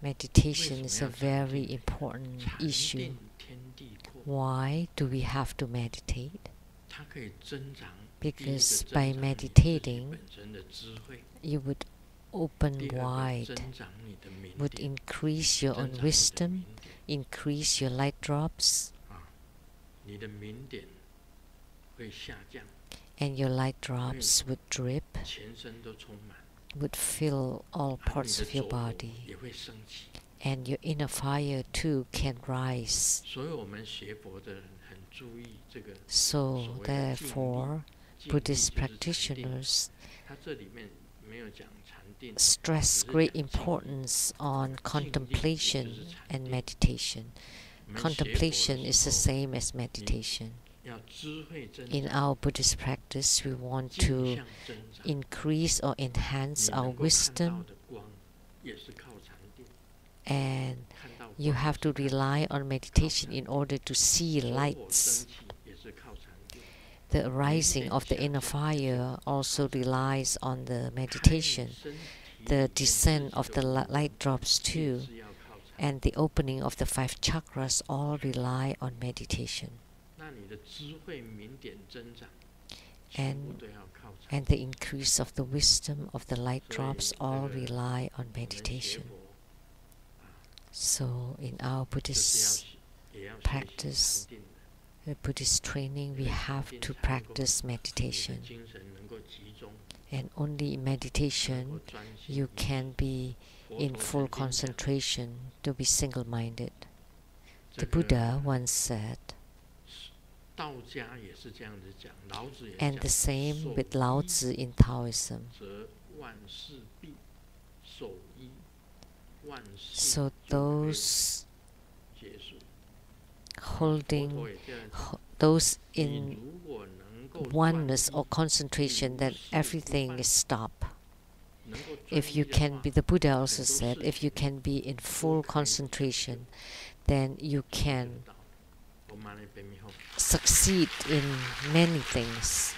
Speaker 1: Meditation is a
Speaker 2: 为什么要禅
Speaker 1: very
Speaker 2: 定？
Speaker 1: important
Speaker 2: 禅
Speaker 1: issue.
Speaker 2: 定天地阔，
Speaker 1: Why do we have to meditate?
Speaker 2: 它可以增长。第一个
Speaker 1: Because
Speaker 2: 增
Speaker 1: by
Speaker 2: 长你自己
Speaker 1: meditating,
Speaker 2: 本身的智慧，
Speaker 1: you would open
Speaker 2: 第二个
Speaker 1: wide,
Speaker 2: 增长你的明
Speaker 1: would
Speaker 2: 点，
Speaker 1: increase your
Speaker 2: 增
Speaker 1: own
Speaker 2: 长你的
Speaker 1: wisdom,
Speaker 2: 明点
Speaker 1: increase your light drops,
Speaker 2: 啊，你的明点会下降，
Speaker 1: and your light drops would drip,
Speaker 2: 全身都充满，
Speaker 1: would fill all
Speaker 2: 而
Speaker 1: parts
Speaker 2: 你
Speaker 1: of
Speaker 2: 的
Speaker 1: your
Speaker 2: 着火
Speaker 1: body,
Speaker 2: 也会升起。
Speaker 1: and your inner fire too can rise.
Speaker 2: 所以我们学佛的人很注意这个
Speaker 1: So
Speaker 2: 所谓的静
Speaker 1: therefore,
Speaker 2: 静力
Speaker 1: Buddhist
Speaker 2: 就是禅定。
Speaker 1: practitioners
Speaker 2: 它这里面没有讲禅定，
Speaker 1: stress
Speaker 2: 只是
Speaker 1: great
Speaker 2: 讲静力。
Speaker 1: importance on
Speaker 2: 静力也就是
Speaker 1: contemplation
Speaker 2: 禅
Speaker 1: and
Speaker 2: 定。
Speaker 1: meditation.
Speaker 2: 我们学佛
Speaker 1: Contemplation
Speaker 2: 的
Speaker 1: is
Speaker 2: 时
Speaker 1: the
Speaker 2: 候
Speaker 1: same as meditation.
Speaker 2: 要智慧增
Speaker 1: In
Speaker 2: 长，
Speaker 1: our Buddhist practice, we want
Speaker 2: 镜
Speaker 1: to
Speaker 2: 像增长。
Speaker 1: increase or
Speaker 2: 你
Speaker 1: enhance
Speaker 2: 能
Speaker 1: our
Speaker 2: 够看到
Speaker 1: wisdom,
Speaker 2: 的光，也是靠禅定。
Speaker 1: and
Speaker 2: 看到
Speaker 1: you
Speaker 2: 光
Speaker 1: have
Speaker 2: 也
Speaker 1: to
Speaker 2: 是靠禅
Speaker 1: rely on meditation in order to see
Speaker 2: 着火
Speaker 1: lights.
Speaker 2: 升起也是靠禅定。
Speaker 1: The arising of the inner fire also relies on the meditation. The descent of the light drops too, and the opening of the 5 chakras all rely on meditation.
Speaker 2: 那你的智慧明点增长，全部
Speaker 1: And
Speaker 2: 都要靠禅。
Speaker 1: and the increase of the wisdom of the light drops all rely on
Speaker 2: 我们学
Speaker 1: meditation.
Speaker 2: 佛
Speaker 1: So in our
Speaker 2: 就是
Speaker 1: Buddhist
Speaker 2: 也要学习
Speaker 1: practice,
Speaker 2: 禅定的，
Speaker 1: Buddhist training, we have to practice
Speaker 2: 你的
Speaker 1: meditation.
Speaker 2: 精神能够集中，
Speaker 1: And only in
Speaker 2: 能
Speaker 1: meditation
Speaker 2: 够专心
Speaker 1: you
Speaker 2: 一心。
Speaker 1: can be
Speaker 2: 佛
Speaker 1: in
Speaker 2: 陀
Speaker 1: full
Speaker 2: 曾经讲
Speaker 1: concentration to be single-minded.
Speaker 2: 这
Speaker 1: The
Speaker 2: 个
Speaker 1: Buddha once said,
Speaker 2: 道家也是这样子讲，老子也
Speaker 1: and
Speaker 2: 讲
Speaker 1: the same
Speaker 2: 守
Speaker 1: with
Speaker 2: 一
Speaker 1: Lao Tzu in Taoism.
Speaker 2: 则万事毕，守一万事
Speaker 1: So
Speaker 2: 就可以
Speaker 1: those
Speaker 2: 结束。佛
Speaker 1: holding
Speaker 2: 陀也这样讲，
Speaker 1: those
Speaker 2: 你
Speaker 1: in
Speaker 2: 如果能够
Speaker 1: oneness
Speaker 2: 专
Speaker 1: or
Speaker 2: 一，
Speaker 1: concentration, then everything is stopped.
Speaker 2: 能够专
Speaker 1: If
Speaker 2: 一
Speaker 1: you
Speaker 2: 的
Speaker 1: can
Speaker 2: 话
Speaker 1: be, the Buddha
Speaker 2: 很
Speaker 1: also
Speaker 2: 多
Speaker 1: said,
Speaker 2: 事
Speaker 1: if you
Speaker 2: 情
Speaker 1: can be in
Speaker 2: 都
Speaker 1: full
Speaker 2: 可以成就
Speaker 1: concentration, then you
Speaker 2: 做得
Speaker 1: can
Speaker 2: 到。我们来背后。
Speaker 1: succeed in many things.